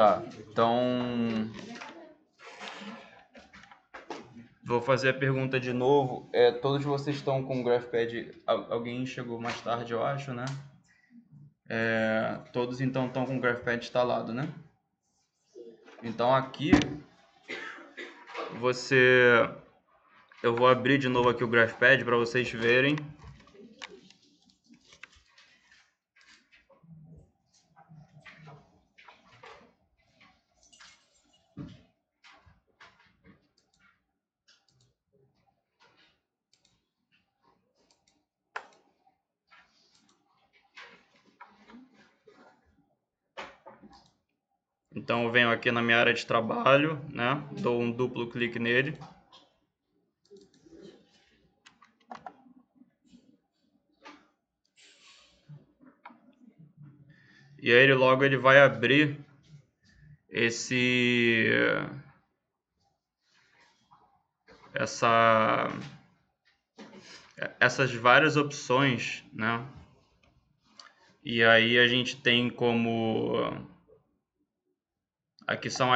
Tá, então vou fazer a pergunta de novo. Todos vocês estão com o GraphPad? Alguém chegou mais tarde, eu acho, né? Todos então estão com o GraphPad instalado, né? Então aqui eu vou abrir de novo aqui o GraphPad para vocês verem. Então eu venho aqui na minha área de trabalho, né? Dou um duplo clique nele. E aí logo ele vai abrir essas várias opções, né? E aí a gente tem como... Aqui são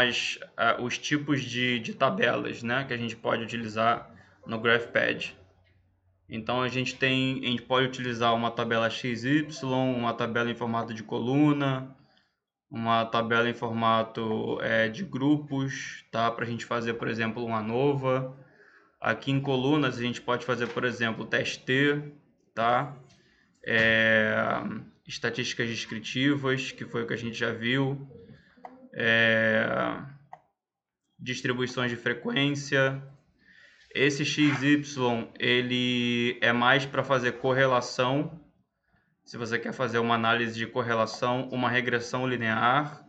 os tipos de tabelas, né, que a gente pode utilizar no GraphPad. Então a gente pode utilizar uma tabela XY, uma tabela em formato de coluna, uma tabela em formato de grupos, tá? Para a gente fazer, por exemplo, uma nova. Aqui em colunas a gente pode fazer, por exemplo, TST, tá? Estatísticas descritivas, que foi o que a gente já viu. Distribuições de frequência. Esse XY ele é mais para fazer correlação. Se você quer fazer uma análise de correlação, uma regressão linear.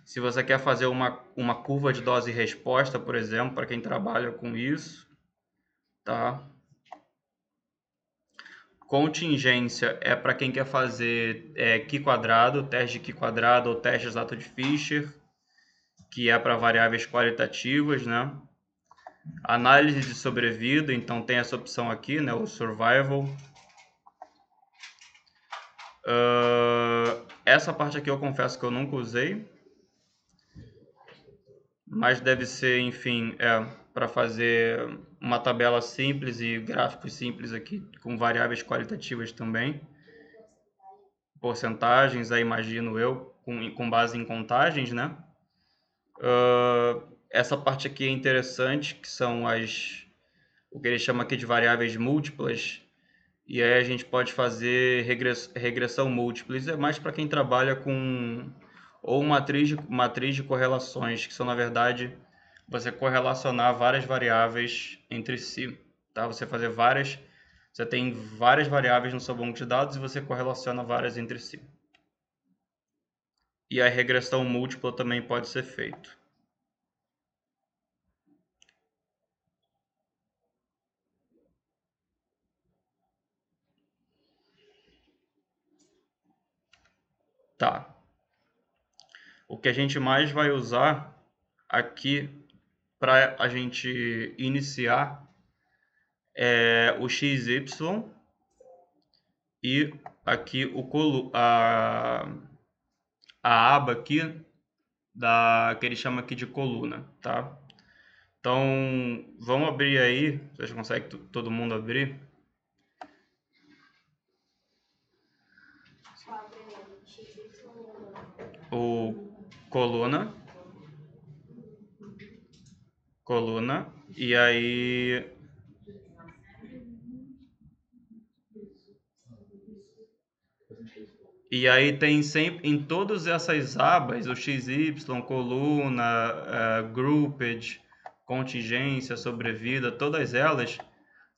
Se você quer fazer uma curva de dose e resposta, por exemplo, para quem trabalha com isso, tá? Contingência é para quem quer fazer Q-quadrado, teste de Q-quadrado ou teste exato de Fisher, que é para variáveis qualitativas, né? Análise de sobrevida, então tem essa opção aqui, né? O Survival. Essa parte aqui eu confesso que eu nunca usei, mas deve ser, enfim, para fazer uma tabela simples e gráficos simples aqui, com variáveis qualitativas também. Porcentagens, aí imagino eu, com base em contagens, né? Essa parte aqui é interessante, que são o que ele chama aqui de variáveis múltiplas, e aí a gente pode fazer regressão múltipla. Isso é mais para quem trabalha com ou matriz de correlações, que são, na verdade, você correlacionar várias variáveis entre si, tá? Você tem várias variáveis no seu banco de dados e você correlaciona várias entre si. E a regressão múltipla também pode ser feito. Tá. O que a gente mais vai usar aqui para a gente iniciar é o XY e aqui a aba aqui que ele chama aqui de coluna, tá? Então, vamos abrir aí, vocês conseguem todo mundo abrir? O coluna, e aí tem sempre, em todas essas abas, o XY, coluna, grouped, contingência, sobrevida, todas elas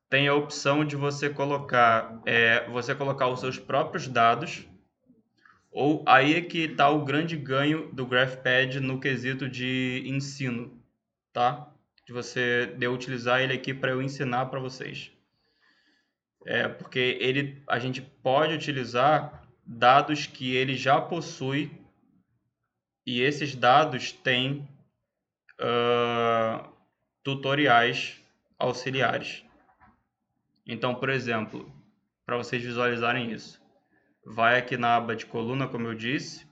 tem a opção de você colocar os seus próprios dados, ou aí é que está o grande ganho do GraphPad no quesito de ensino, tá? De utilizar ele aqui para eu ensinar para vocês. Porque a gente pode utilizar dados que ele já possui e esses dados têm tutoriais auxiliares. Então, por exemplo, para vocês visualizarem isso, vai aqui na aba de coluna, como eu disse,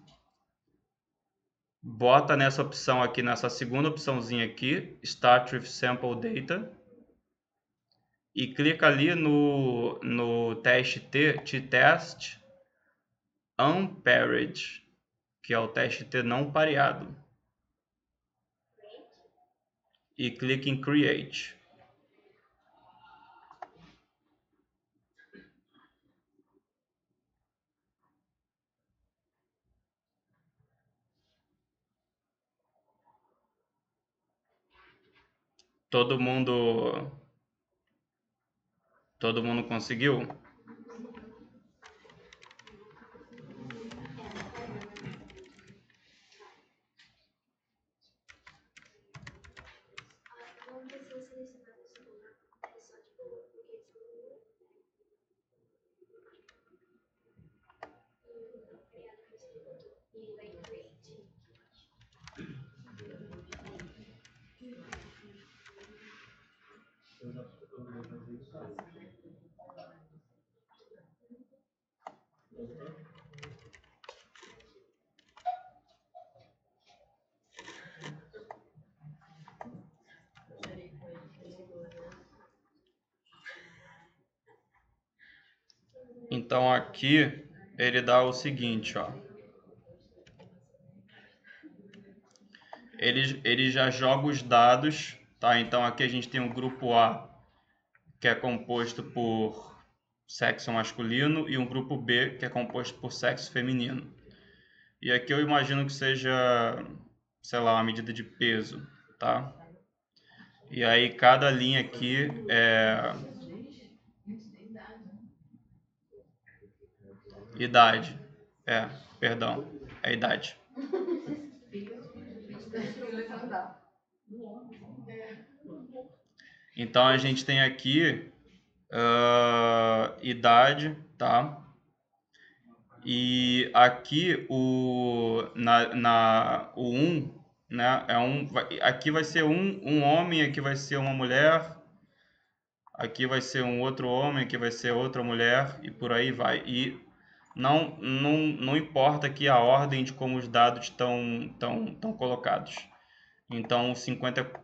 bota nessa opção aqui, nessa segunda opçãozinha aqui, Start with Sample Data, e clica ali no teste t-test unpaired, que é o teste T não pareado, e clica em Create. Todo mundo conseguiu? Então aqui ele dá o seguinte, ó. Ele já joga os dados, tá? Então aqui a gente tem o grupo A, que é composto por sexo masculino, e um grupo B, que é composto por sexo feminino. E aqui eu imagino que seja, sei lá, uma medida de peso, tá? E aí cada linha aqui é idade. Perdão, é idade. Então a gente tem aqui idade, tá? E aqui o 1, né, aqui vai ser um homem, aqui vai ser uma mulher, aqui vai ser um outro homem, aqui vai ser outra mulher e por aí vai. E não importa aqui a ordem de como os dados estão colocados. Então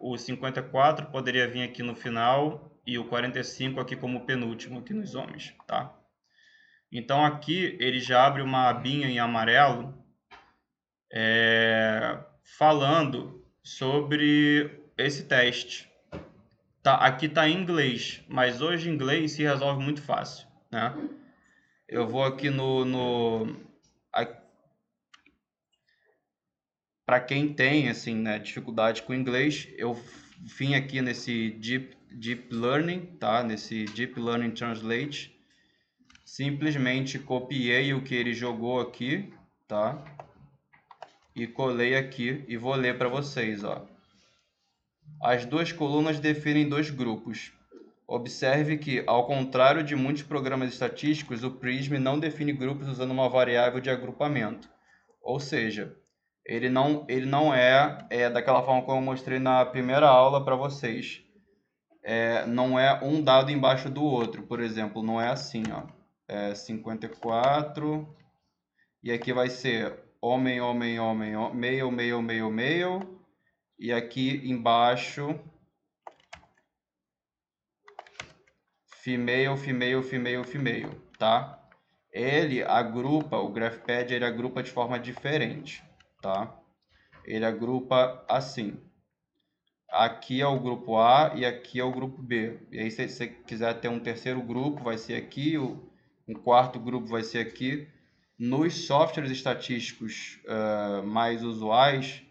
o 54 poderia vir aqui no final e o 45 aqui como penúltimo aqui nos homens, tá? Então aqui ele já abre uma abinha em amarelo falando sobre esse teste. Tá, aqui está em inglês, mas hoje em inglês se resolve muito fácil, né? Eu vou aqui para quem tem assim, né, dificuldade com inglês, eu vim aqui nesse Deep Learning, tá? Nesse Deep Learning Translate, simplesmente copiei o que ele jogou aqui, tá? E colei aqui e vou ler para vocês, ó. As duas colunas definem dois grupos. Observe que, ao contrário de muitos programas estatísticos, o Prism não define grupos usando uma variável de agrupamento. Ou seja, ele não é daquela forma como eu mostrei na primeira aula para vocês. Não é um dado embaixo do outro, por exemplo, não é assim, ó. 54, e aqui vai ser homem, homem, homem, male, male, male, male, e aqui embaixo female, female, female, female, tá? Ele agrupa, o GraphPad ele agrupa de forma diferente, tá? Ele agrupa assim. Aqui é o grupo A e aqui é o grupo B. E aí se você quiser ter um terceiro grupo, vai ser aqui, um quarto grupo vai ser aqui. Nos softwares estatísticos mais usuais,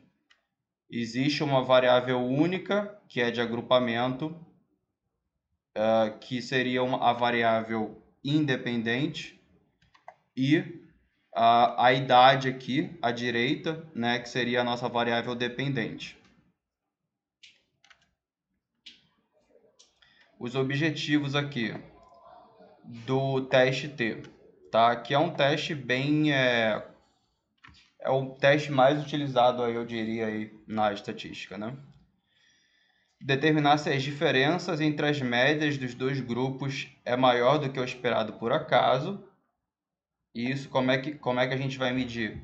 existe uma variável única, que é de agrupamento, que seria a variável independente, e a idade aqui, à direita, né, que seria a nossa variável dependente. Os objetivos aqui do teste T, tá? Que é um teste bem... É o teste mais utilizado, aí, eu diria, aí, na estatística, né? Determinar se as diferenças entre as médias dos dois grupos é maior do que o esperado por acaso. E isso, como é que a gente vai medir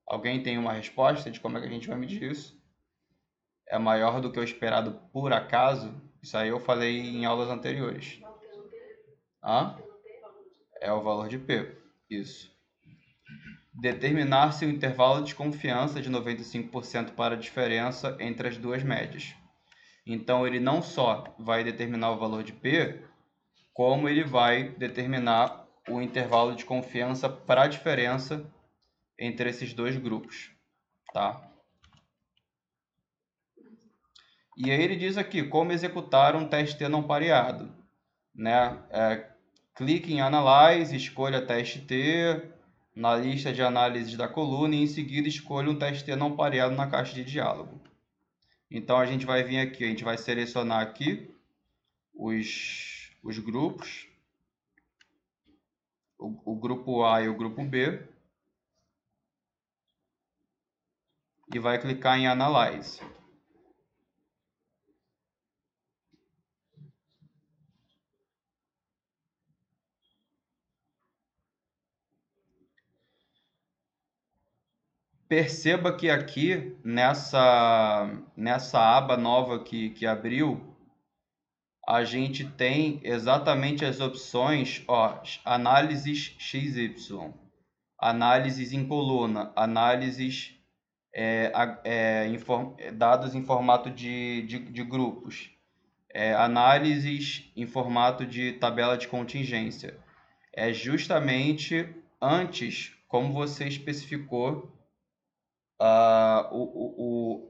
Alguém tem uma resposta de como é que a gente vai medir isso? É maior do que o esperado por acaso? Isso aí eu falei em aulas anteriores. Hã? É o valor de P. Isso. Determinar-se o intervalo de confiança de 95% para a diferença entre as duas médias. Então, ele não só vai determinar o valor de P, como ele vai determinar o intervalo de confiança para a diferença entre esses dois grupos, tá? E aí ele diz aqui como executar um teste T não pareado, né? Clique em Analyze, escolha teste T na lista de análises da coluna e em seguida escolha um teste T não pareado na caixa de diálogo. Então a gente vai vir aqui, a gente vai selecionar aqui os grupos, o grupo A e o grupo B, e vai clicar em Analyze. Perceba que aqui nessa aba nova que abriu, a gente tem exatamente as opções, ó, análises XY, análises em coluna, análises dados em formato de grupos, análises em formato de tabela de contingência. É justamente antes, como você especificou,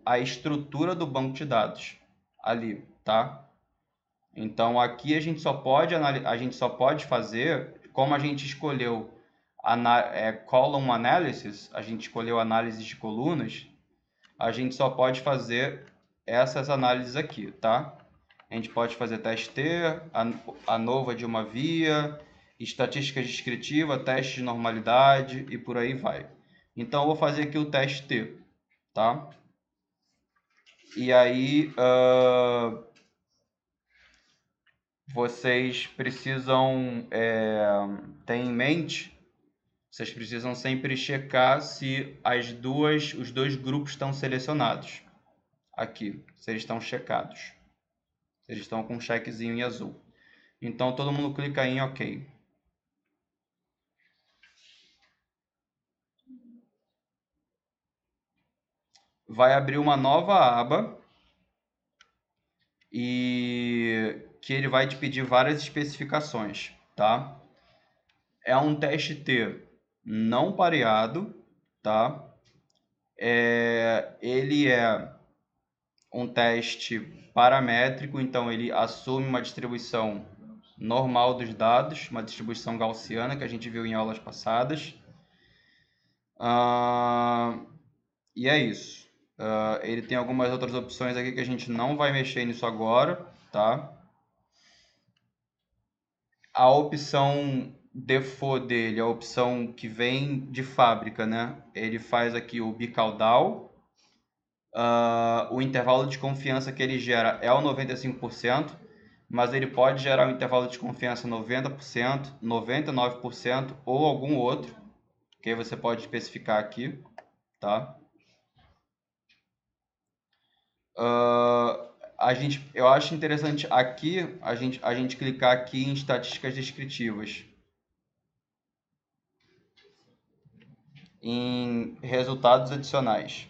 a estrutura do banco de dados ali, tá? Então aqui a gente só pode fazer, como a gente escolheu column analysis, a gente escolheu análise de colunas, a gente só pode fazer essas análises aqui, tá? A gente pode fazer teste T, ANOVA de uma via, estatística descritiva, teste de normalidade e por aí vai. Então eu vou fazer aqui o teste T, tá? E aí vocês precisam ter em mente, vocês precisam sempre checar se os dois grupos estão selecionados aqui, se eles estão checados, se eles estão com um checkzinho em azul. Então todo mundo clica em OK. Vai abrir uma nova aba e que ele vai te pedir várias especificações, tá? É um teste T não pareado, tá? Ele é um teste paramétrico, então ele assume uma distribuição normal dos dados, uma distribuição gaussiana que a gente viu em aulas passadas. E é isso. Ele tem algumas outras opções aqui que a gente não vai mexer nisso agora, tá? A opção default dele, a opção que vem de fábrica, né? Ele faz aqui o bicaudal. O intervalo de confiança que ele gera é o 95%, mas ele pode gerar um intervalo de confiança 90%, 99% ou algum outro, que aí você pode especificar aqui, tá? Eu acho interessante aqui a gente clicar aqui em estatísticas descritivas, em resultados adicionais.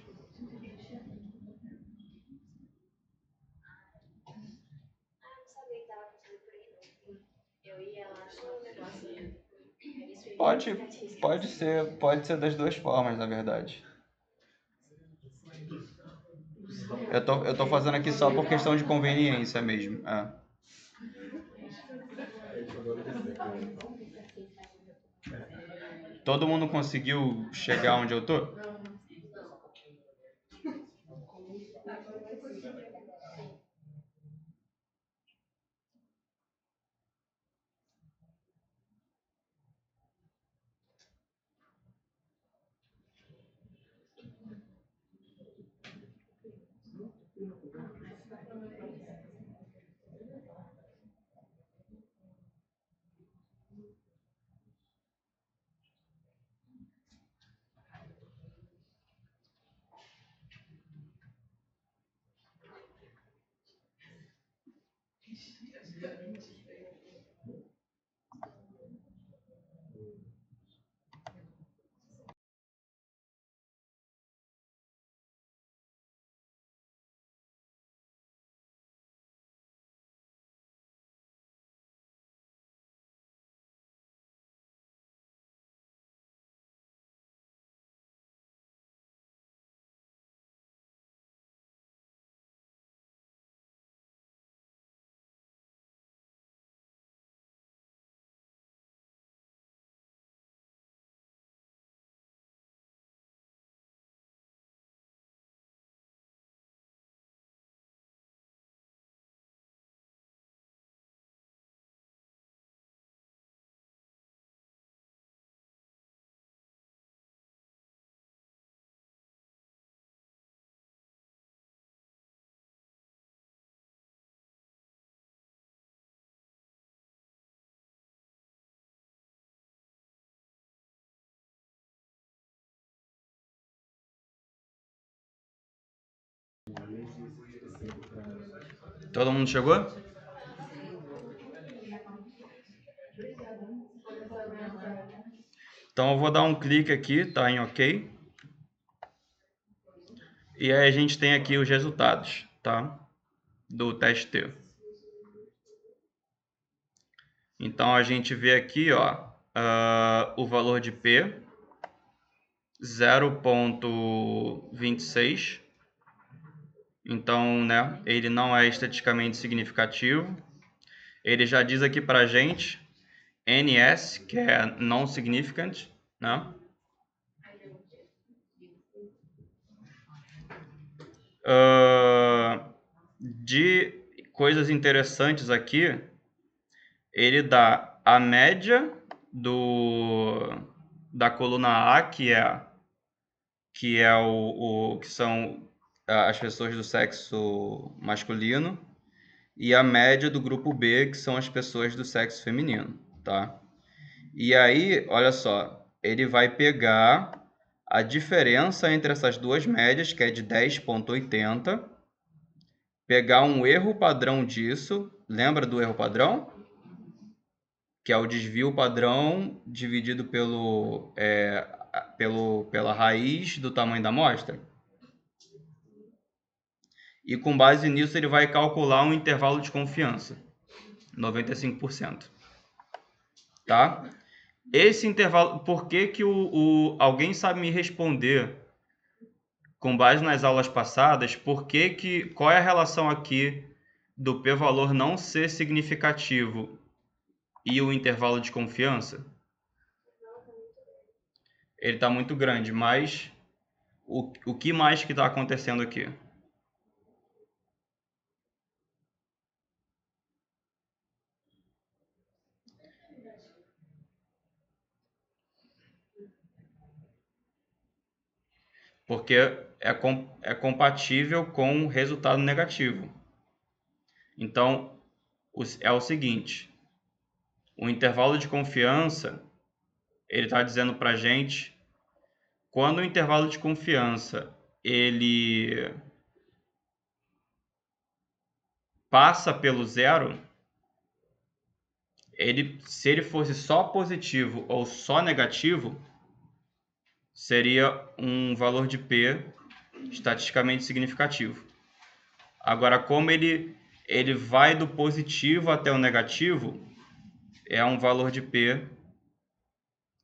Pode, pode ser das duas formas, na verdade. Eu tô fazendo aqui só por questão de conveniência mesmo. Todo mundo conseguiu chegar onde eu tô? Todo mundo chegou? Então eu vou dar um clique aqui, tá em OK. E aí a gente tem aqui os resultados, tá? Do teste T. Então a gente vê aqui, ó, o valor de P 0,26. Então, né, ele não é estatisticamente significativo. Ele já diz aqui pra gente NS, que é non-significant, né? De coisas interessantes aqui, ele dá a média da coluna A, que são as pessoas do sexo masculino, e a média do grupo B, que são as pessoas do sexo feminino, tá? E aí, olha só, ele vai pegar a diferença entre essas duas médias, que é de 10,80, pegar um erro padrão disso, lembra do erro padrão? Que é o desvio padrão dividido pela raiz do tamanho da amostra. E com base nisso ele vai calcular um intervalo de confiança, 95%. Tá? Esse intervalo, por que que alguém sabe me responder, com base nas aulas passadas, qual é a relação aqui do p-valor não ser significativo e o intervalo de confiança? Ele está muito grande, mas o que mais que está acontecendo aqui? Porque é compatível com resultado negativo. Então, é o seguinte, o intervalo de confiança, ele está dizendo para a gente, quando o intervalo de confiança ele passa pelo zero, se ele fosse só positivo ou só negativo, seria um valor de P estatisticamente significativo. Agora, como ele vai do positivo até o negativo, é um valor de P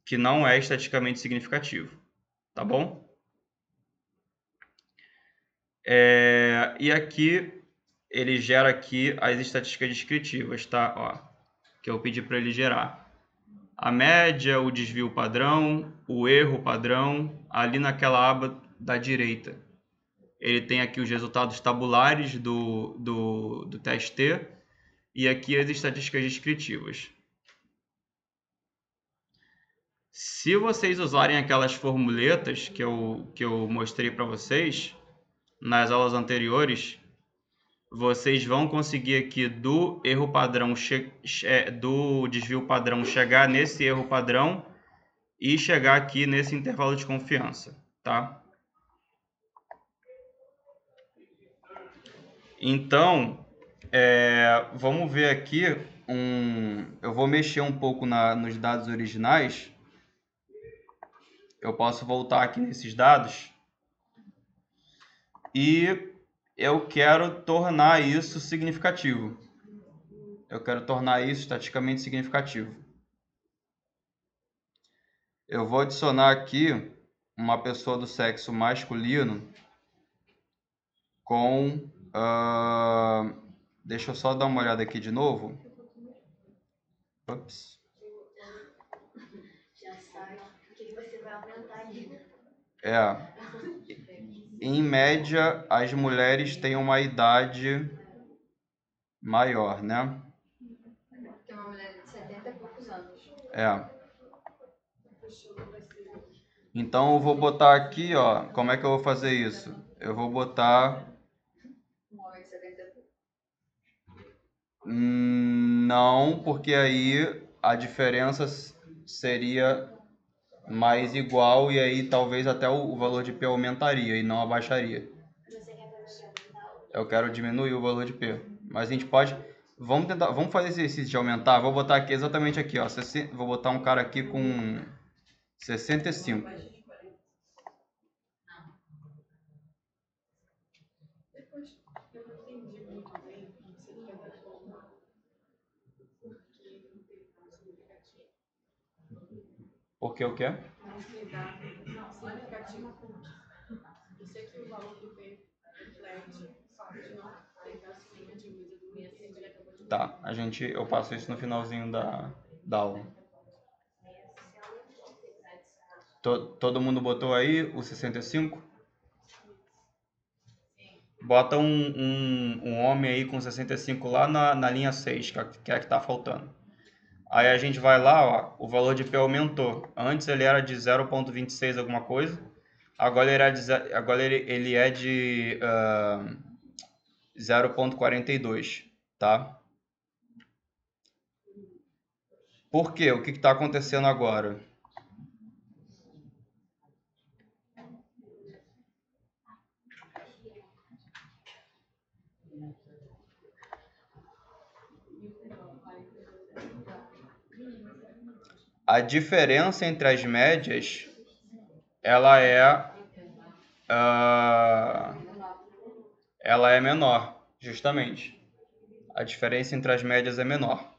que não é estatisticamente significativo, tá bom? E aqui ele gera aqui as estatísticas descritivas, tá? Ó, que eu pedi para ele gerar. A média, o desvio padrão, o erro padrão, ali naquela aba da direita. Ele tem aqui os resultados tabulares do teste T e aqui as estatísticas descritivas. Se vocês usarem aquelas formuletas que eu mostrei para vocês nas aulas anteriores, vocês vão conseguir aqui do erro padrão, do desvio padrão, chegar nesse erro padrão e chegar aqui nesse intervalo de confiança, tá? Então, vamos ver aqui, eu vou mexer um pouco nos dados originais. Eu posso voltar aqui nesses dados e eu quero tornar isso significativo. Eu quero tornar isso estatisticamente significativo. Eu vou adicionar aqui uma pessoa do sexo masculino com... deixa eu só dar uma olhada aqui de novo. Ups. Já sabe o que você vai aumentar ali. Em média, as mulheres têm uma idade maior, né? Tem uma mulher de 70 e poucos anos. Então eu vou botar aqui, ó, como é que eu vou fazer isso? Eu vou botar... Um homem de 70 e poucos. Não, porque aí a diferença seria mais igual e aí talvez até o valor de P aumentaria e não abaixaria. Eu quero diminuir o valor de P. Mas a gente pode... Vamos fazer esse exercício de aumentar. Vou botar aqui exatamente aqui, ó. Vou botar um cara aqui com 65. Eu não entendi muito bem o que você quer dar como, porque não tem tão significativo. Por que o quê? Não significativo com. Eu sei que o valor do P reflete o fato de não ter tão significativo, mas eu não entendi ele acabou de. Tá, eu passo isso no finalzinho da aula. Todo mundo botou aí o 65? Bota um homem aí com 65 lá na linha 6, que é a que tá faltando. Aí a gente vai lá, ó, o valor de P aumentou. Antes ele era de 0,26 alguma coisa. Agora ele é de 0,42, tá? Por quê? O que está acontecendo agora? A diferença entre as médias, ela é menor, justamente. A diferença entre as médias é menor.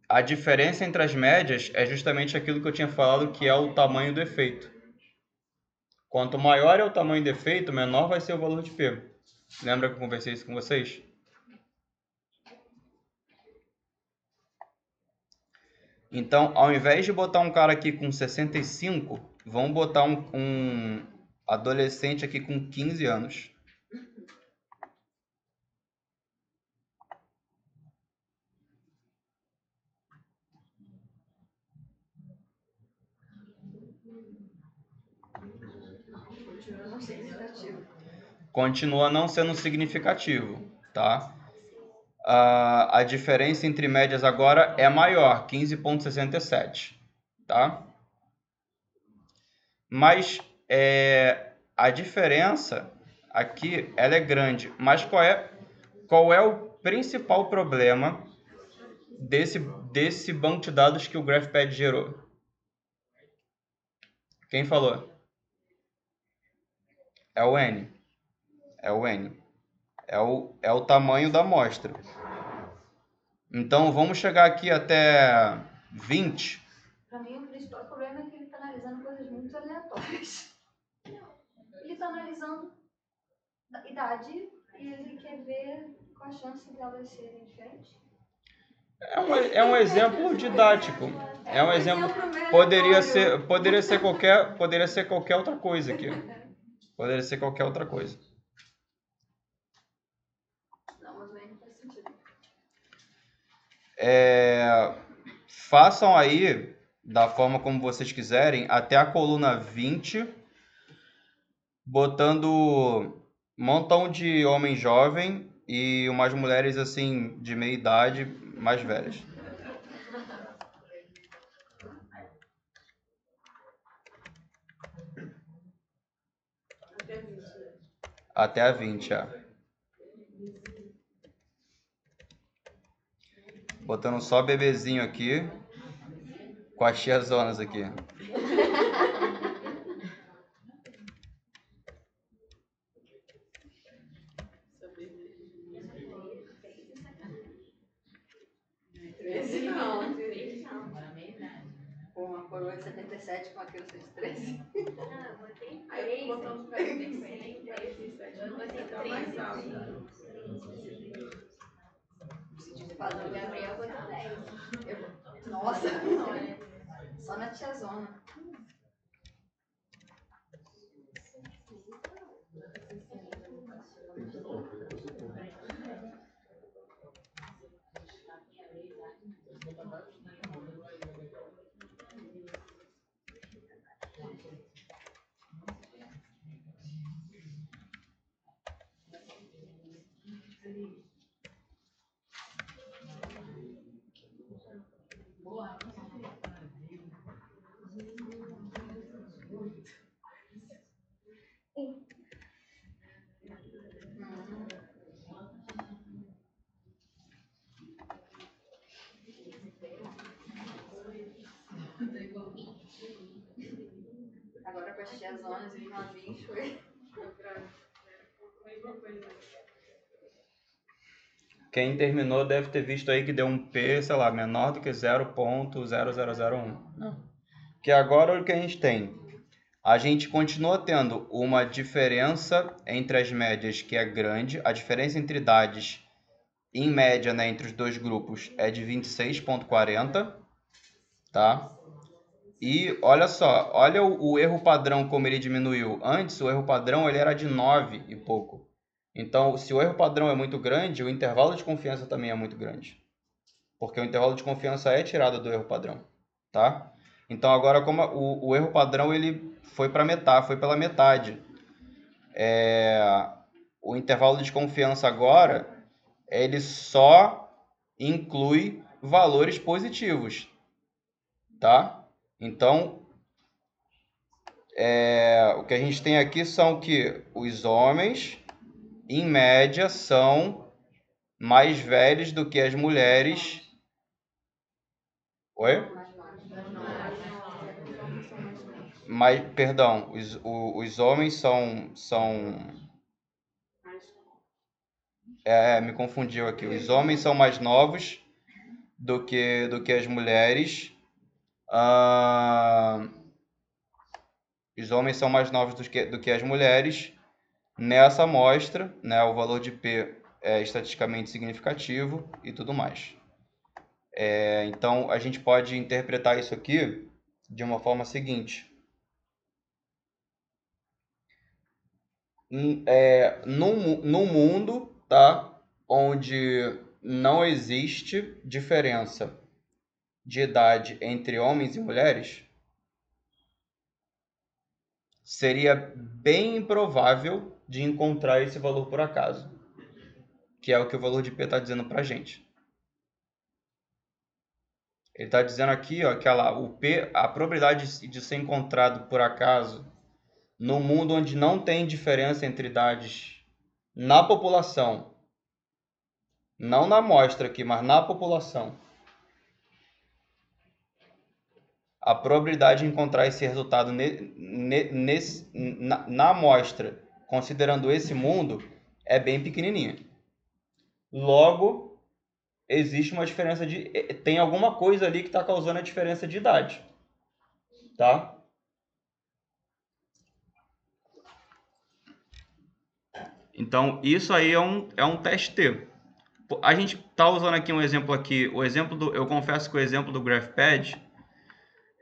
A diferença entre as médias é justamente aquilo que eu tinha falado, que é o tamanho do efeito. Quanto maior é o tamanho do efeito, menor vai ser o valor de P. Lembra que eu conversei isso com vocês? Então, ao invés de botar um cara aqui com 65, vamos botar um adolescente aqui com 15 anos. Continua não significativo. Continua não sendo significativo, tá? A diferença entre médias agora é maior, 15,67, tá? Mas a diferença aqui ela é grande. Mas qual é o principal problema desse banco de dados que o GraphPad gerou? Quem falou? É o N. É o N. É o tamanho da amostra. Então, vamos chegar aqui até 20. Para mim, o principal problema é que ele está analisando coisas muito aleatórias. Ele está analisando a idade e ele quer ver qual a chance delas serem diferentes. É um exemplo didático. É um exemplo. Poderia ser qualquer outra coisa aqui. Poderia ser qualquer outra coisa. Não, mas não faz sentido. Façam aí da forma como vocês quiserem, até a coluna 20, botando um montão de homem jovem e umas mulheres assim de meia idade mais velhas. Até a 20, Botando só bebezinho aqui, com as tiazonas aqui. Pô, uma coroa de 77 com uma criança de 13. Ah, eu botei Aí eu vou botar 3. um cara que tem 147, não vai ficar mais alto. Padrão. O Gabriel botou 10. Nossa! Só na tiazona. agora com as tiazonas e os novinhos foi. Mesma coisa. Quem terminou deve ter visto aí que deu um P, sei lá, menor do que 0,0001. Que agora o que a gente tem? A gente continua tendo uma diferença entre as médias que é grande. A diferença entre idades, em média, né, entre os dois grupos é de 26,40, tá? E olha só, olha o erro padrão como ele diminuiu. Antes o erro padrão ele era de 9 e pouco. Então, se o erro padrão é muito grande, o intervalo de confiança também é muito grande. Porque o intervalo de confiança é tirado do erro padrão, tá? Então agora como o erro padrão ele foi para metade, foi pela metade. O intervalo de confiança agora ele só inclui valores positivos, tá? Então o que a gente tem aqui são que os homens, em média, são mais velhos do que as mulheres. Oi? Perdão, os homens são me confundiu aqui. Os homens são mais novos do que as mulheres. Os homens são mais novos do que as mulheres. Nessa amostra, né, o valor de P é estatisticamente significativo e tudo mais. Então, a gente pode interpretar isso aqui de uma forma seguinte. No mundo, tá, onde não existe diferença de idade entre homens e mulheres, seria bem improvável de encontrar esse valor por acaso, que é o que o valor de P está dizendo para a gente. Ele está dizendo aqui, ó, que o P, a probabilidade de ser encontrado por acaso no mundo onde não tem diferença entre idades na população, não na amostra aqui, mas na população, a probabilidade de encontrar esse resultado na amostra, considerando esse mundo, é bem pequenininha. Logo, existe uma diferença tem alguma coisa ali que está causando a diferença de idade, tá? Então, isso aí é um teste T. A gente está usando aqui um exemplo aqui, eu confesso que o exemplo do GraphPad,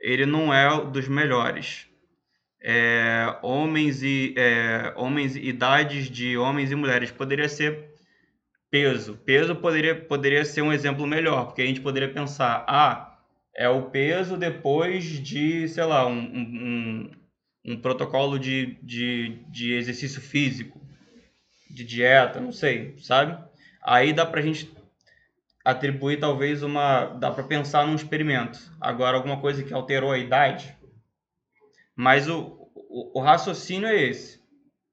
ele não é dos melhores. Homens e idades de homens e mulheres poderia ser peso. Peso poderia ser um exemplo melhor, porque a gente poderia pensar, é o peso depois de, sei lá, um protocolo de exercício físico, de dieta, não sei, sabe? Aí dá pra gente atribuir talvez dá para pensar num experimento. Agora, alguma coisa que alterou a idade, mas o raciocínio é esse.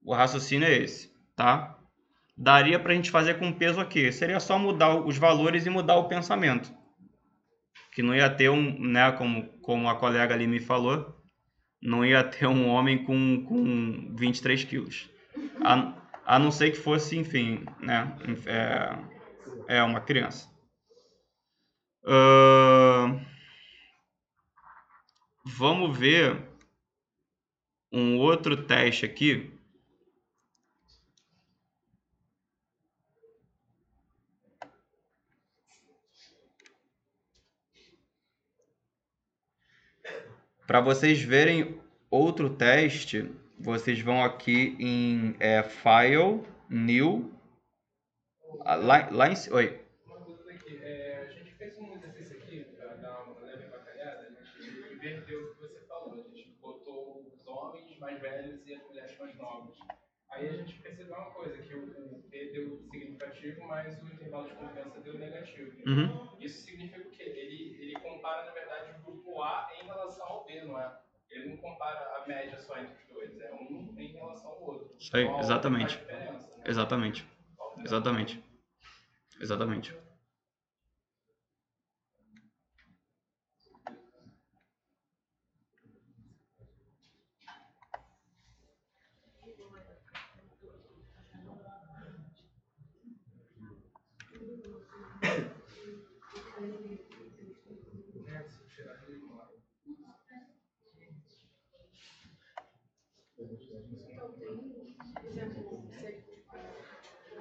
O raciocínio é esse, tá? Daria para a gente fazer com peso aqui. Seria só mudar os valores e mudar o pensamento. Que não ia ter né, como a colega ali me falou, não ia ter um homem com 23 quilos. A não ser que fosse, enfim, né, uma criança. Vamos ver um outro teste aqui. Para vocês verem outro teste, vocês vão aqui em File, New, lá em cima. Oi. Uma dúvida aqui. A gente fez um exercício aqui para dar uma leve bacalhada. A gente inverteu o que você falou. A gente botou os homens mais velhos e as mulheres mais novas. Aí a gente percebeu uma coisa, que o P deu significativo, mas o intervalo de confiança deu negativo. Uhum. Isso significa o quê? Ele compara, na verdade, o grupo A em relação ao B, não é? Ele não compara a média só entre os dois, é um em relação ao outro. Isso aí, Então, exatamente. faz diferença, né? Exatamente. Exatamente. Exatamente. Então tem, por exemplo, você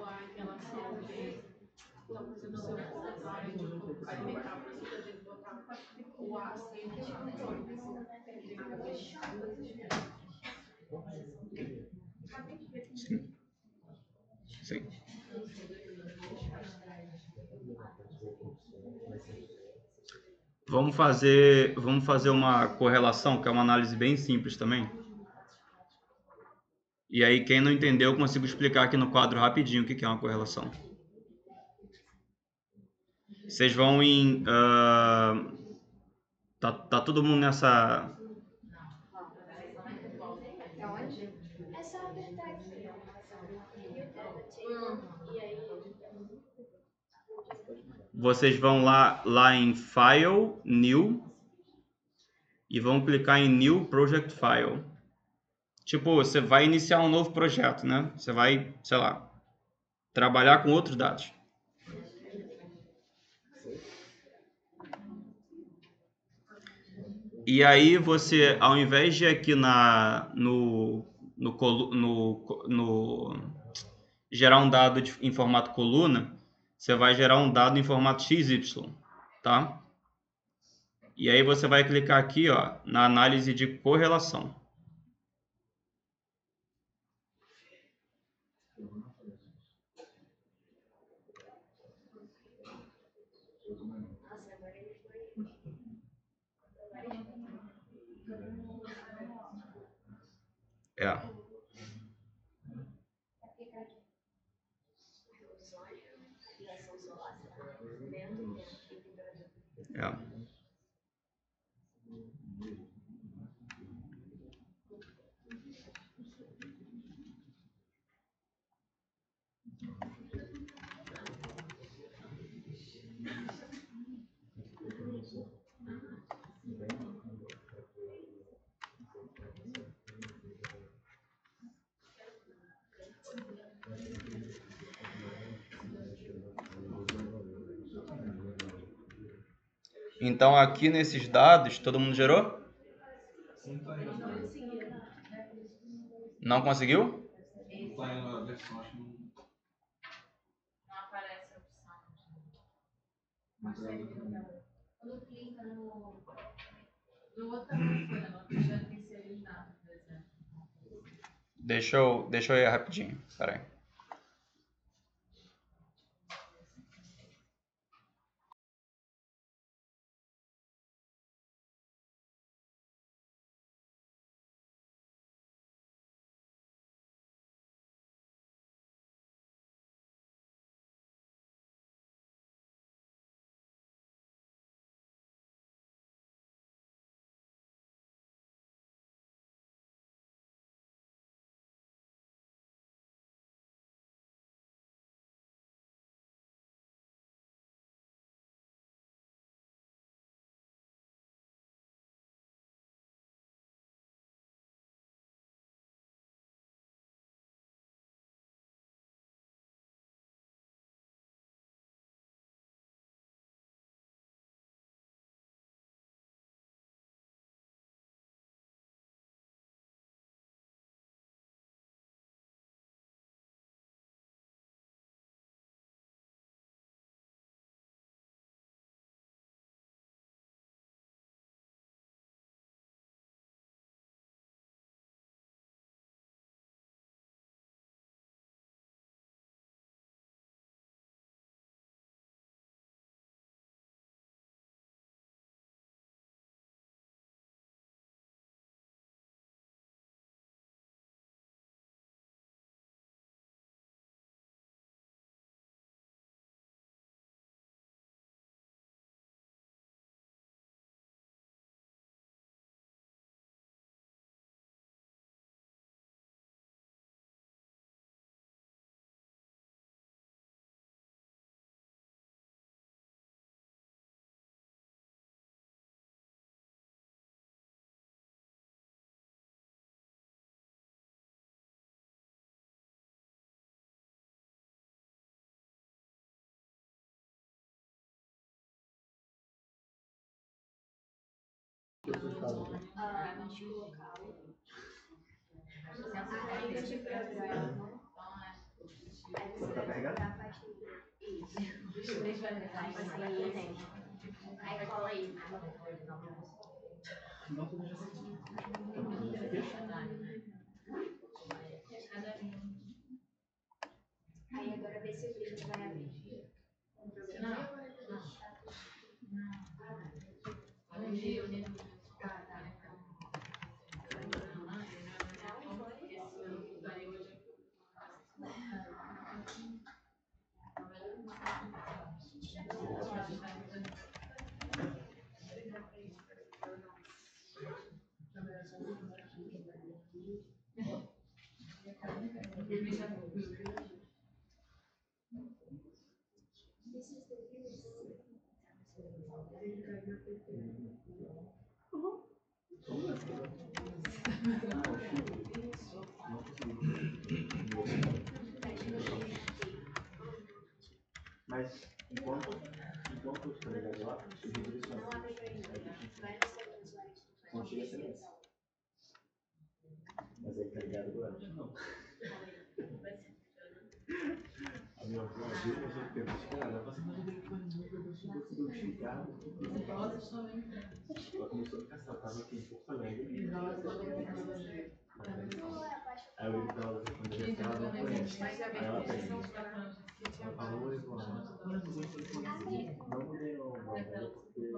a relação B, então, por exemplo, se eu vai tipo, alimentar, por exemplo, eu tenho que botar o A sempre tipo tônico. Sim. Vamos fazer uma correlação, que é uma análise bem simples também. E aí, quem não entendeu, eu consigo explicar aqui no quadro rapidinho o que é uma correlação. Vocês vão em... tá todo mundo nessa... Essa aberta aqui. E aí, Vocês vão lá em File, New, e vão clicar em New Project File. Tipo, você vai iniciar um novo projeto, né? Você vai, sei lá, trabalhar com outros dados. E aí você, ao invés de aqui no gerar um dado em formato coluna, você vai gerar um dado em formato XY, tá? E aí você vai clicar aqui, ó, na análise de correlação. nossa, agora ele foi. É. O sonho, radiação solar, vento e temperatura. É. Então aqui nesses dados, todo mundo gerou? Não conseguiu? Não aparece a opção. Quando clica no. Do outro também foi, não deixando de inserir nada, por exemplo. Deixa eu ir rapidinho. Pera aí. Ainda te perde. Você Tá carregado? Isso. Aí tem. Aí cola aí. Não, tudo já sei. Já fez? Aí agora vê se o print vai abrir. Mas enquanto eu estou ligado lá, eu redireciono. Não abre pra mim. Vários segundos, Não chega a SMS. Mas aí tá ligado agora? Não. A minha avó, às vezes, eu pergunto pra ela, mas eu consegui chegar. Ela começou a caçar, tava aqui em Porto Alegre. Aí eu ligo pra ela responder, ela não conhece. Aí ela pega. Ela falou, oi, vó. Não mudei não, vó. É porque...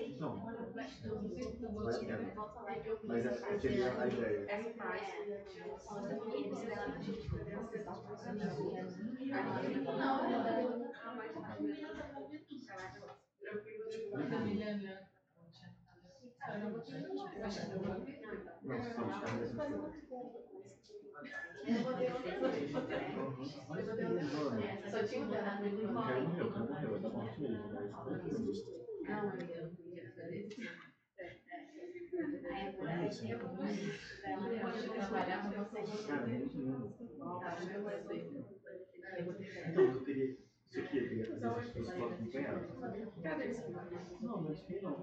Então, vale a pena. Mas é que a ideia. Essa parte. Eu fui Não, só os caras Só tinha um dela. o cara morreu, é da morte mesmo, mas... Cara, muito lindo. Então, eu queria... Isso aqui, eu queria fazer essas coisas só acompanhado. Não, mas que não.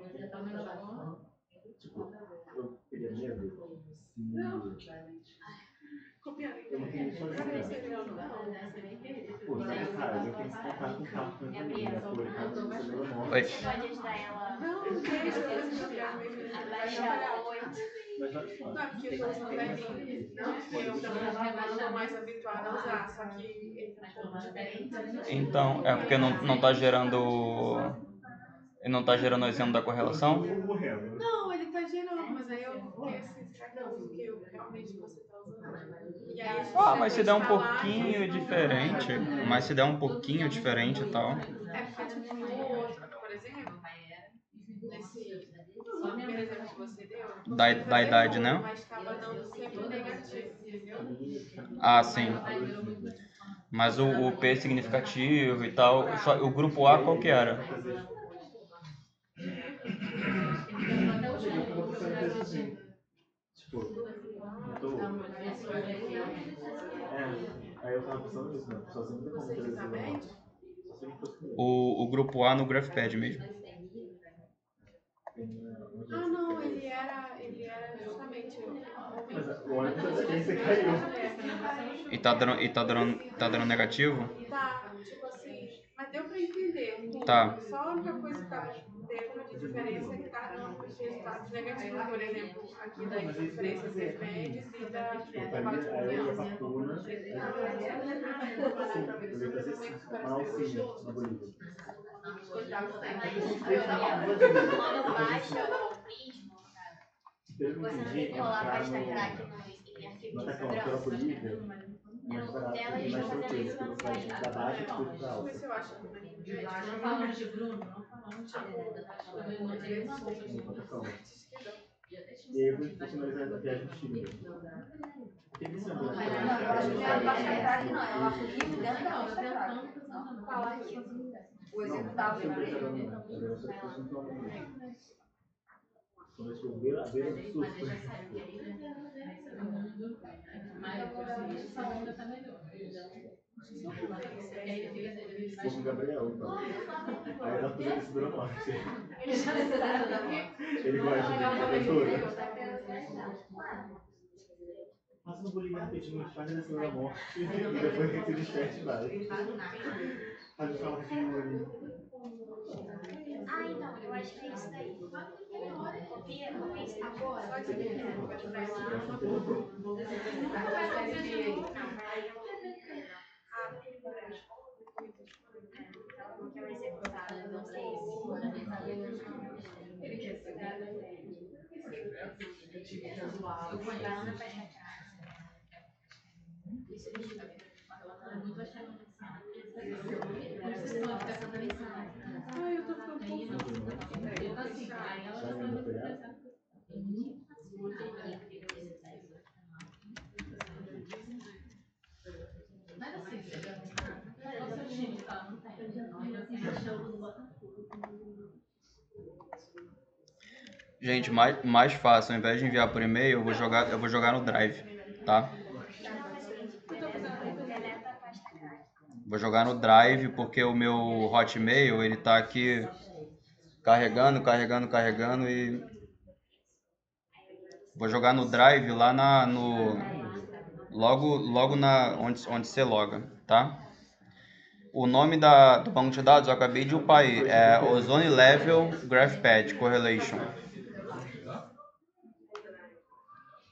Tipo, eu queria medo. Eu não queria só jogar. Pô, sabe, cara, eu tenho que contar com o carro também, né? Pô, o carro precisa do meu nome. Oi. Pode ajudar ela Não, deixa eu a baixar o 8. Mas olha só, não, porque eu tô usando velhinho. Eu tô mais habituada a usar, só que ele tá um pouco diferente. Então, é porque não tá gerando. Ele não tá gerando o exemplo da correlação? Não, ele tá gerando, mas aí eu fiquei assim, será que eu uso o que realmente você tá usando? E aí a gente Mas se der um pouquinho não diferente. Mas se der um pouquinho diferente e tal. É porque, tipo, no outro, por exemplo, nesse primeiro exemplo que você deu, Da idade, né? mas tava dando sempre negativo, entendeu? Ah, sim. Mas o P significativo e tal. Só, o grupo A qual que era? Tipo, aí eu tava pensando nisso, né? Sozinho não tem como fazer isso. O grupo A no GraphPad mesmo. Ah, não, ele era justamente Mas o ônibus daqui você caiu. E tá dando negativo? Tá, tipo assim, mas deu pra entender. Tá. Só a única coisa que tá tendo de diferença é que tá dando os resultados negativos, por exemplo, aqui da diferença dos médios e da parte Aí eu ia pra confiança. Puna. Sim, eu ia fazer sim. Mal sim, na Bolívia. Quando baixa o print, Pelo que eu você não entendi, tem que rolar pra entrar destacar aqui no... em arquivo No de atacão, pela segurança. Bolívia, mais barato e mais tranquilo, porque você vai da baixa para Deixa eu alta. ver se eu acho aqui na internet. Não falamos de Bruno, não falamos de E aí eu vou personalizar a viagem do Chile. Tem que ser Não, eu acho que não é a faixa crack, não. É o arquivo dentro da faixa crack. Qual arquivo? O executável. Talvez eu ver a beira do sul. Mas essa onda tá melhor. Vou com o Gabriel, então. Aí dá pra fazer isso durante a morte. Ele gosta de aventura. Mas não vou ligar rapidinho, faz a cena da morte. E depois que se desperte, vai. Faz o faladinho ali. Ah, então, eu acho que é isso daí. Copia isso agora. Porque eu executava, não sei Ai, eu tô ficando confusa. Vai ainda pegar? Mas assim, qual seu time que ela não tem? Gente, mais fácil, ao invés de enviar por e-mail, eu vou jogar no Drive, tá? Vou jogar no Drive porque o meu Hotmail, ele tá aqui carregando e vou jogar no Drive lá logo na onde você loga, tá? O nome do banco de dados eu acabei de upar aí, é Ozone Level GraphPad Correlation.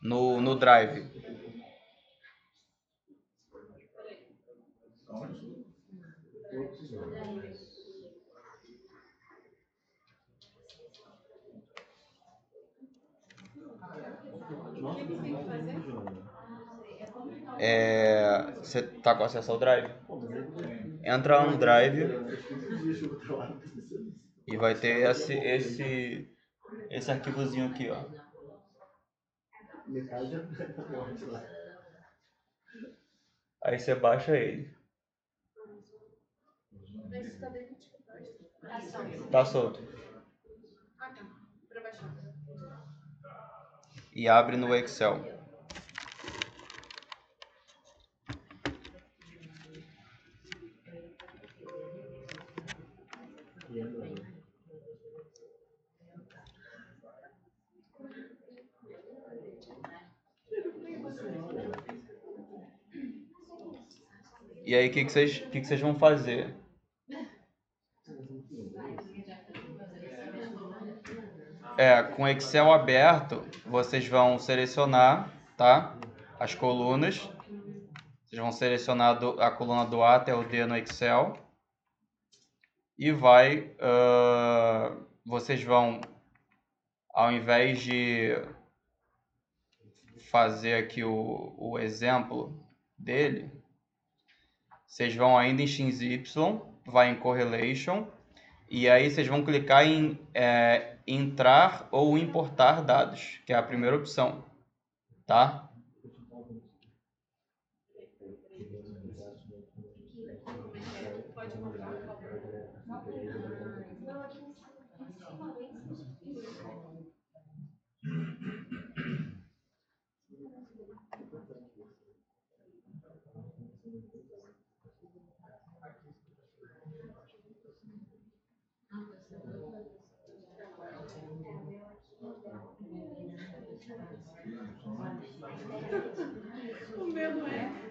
No Drive. Você tá com acesso ao Drive? Entra lá no Drive e vai ter esse arquivozinho aqui, ó. Metade da morte lá. Aí você baixa ele. Tá solto. Ah, tá. Pra baixar. E abre no Excel. E aí, o que vocês vão fazer? Com o Excel aberto, vocês vão selecionar, tá? As colunas. Vocês vão selecionar a coluna do A até o D no Excel. E vocês vão, ao invés de fazer aqui o exemplo dele, vocês vão ainda em XY, vai em Correlation, e aí vocês vão clicar em entrar ou importar dados, que é a primeira opção, tá? O meu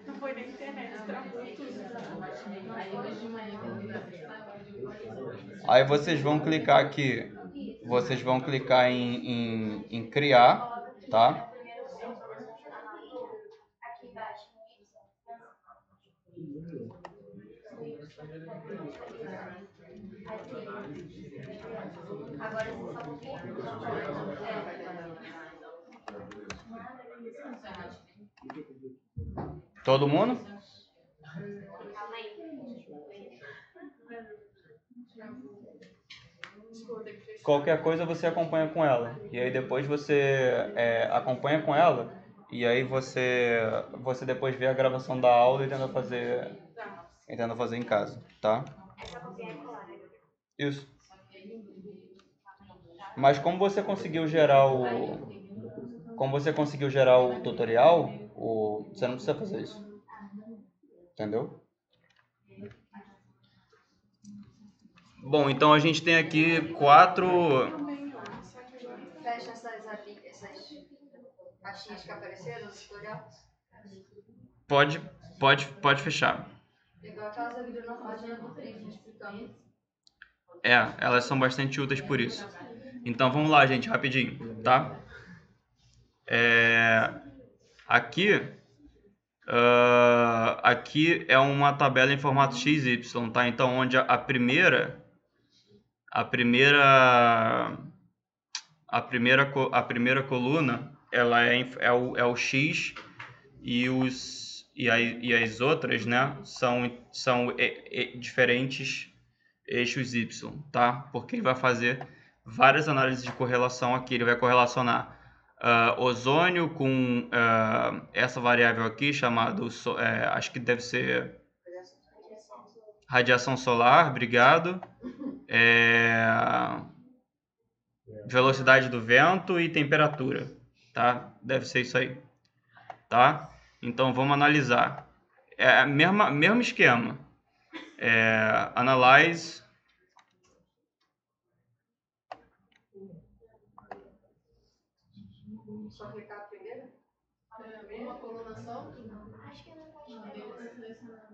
não foi na internet, travou tudo. Aí vocês vão clicar aqui, em criar, tá? Agora você só Todo mundo? qualquer coisa você acompanha com ela. E aí depois você acompanha com ela, e aí você depois vê a gravação da aula e tenta fazer em casa, tá? É só copiar e colar, né? Isso. Mas como você conseguiu gerar o tutorial, você não precisa fazer isso. Entendeu? Bom, então a gente tem aqui 4. Também, ó. Só que agora. Fecha essas caixinhas que apareceram no tutorial. Pode fechar. Igual aquelas ali na página do vídeo explicando. Elas são bastante úteis por isso. Então vamos lá, gente, rapidinho, tá? Aqui é uma tabela em formato XY, tá? Então onde a primeira coluna ela é o X e as outras, né, são diferentes eixos Y, tá? Porque ele vai fazer várias análises de correlação aqui. Ele vai correlacionar ozônio com essa variável aqui chamada, acho que deve ser radiação solar, obrigado. Velocidade do vento e temperatura, tá? Deve ser isso aí, tá? Então vamos analisar. Mesmo esquema. Analyze. Só clicar primeiro? Uma coluna só? Acho que não pode Não, ter. tem que selecionar.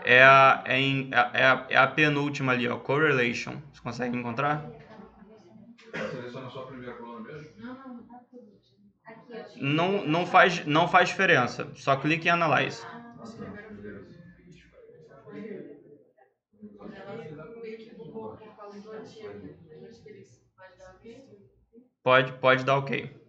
É a penúltima ali, ó, correlation. Você consegue encontrar? Seleciona só a primeira coluna mesmo? Aqui, Não faz diferença. Só clique em Analyze. Ela meio que bugou por causa do antigo. Acho que eles pode dar ok? Pode dar OK.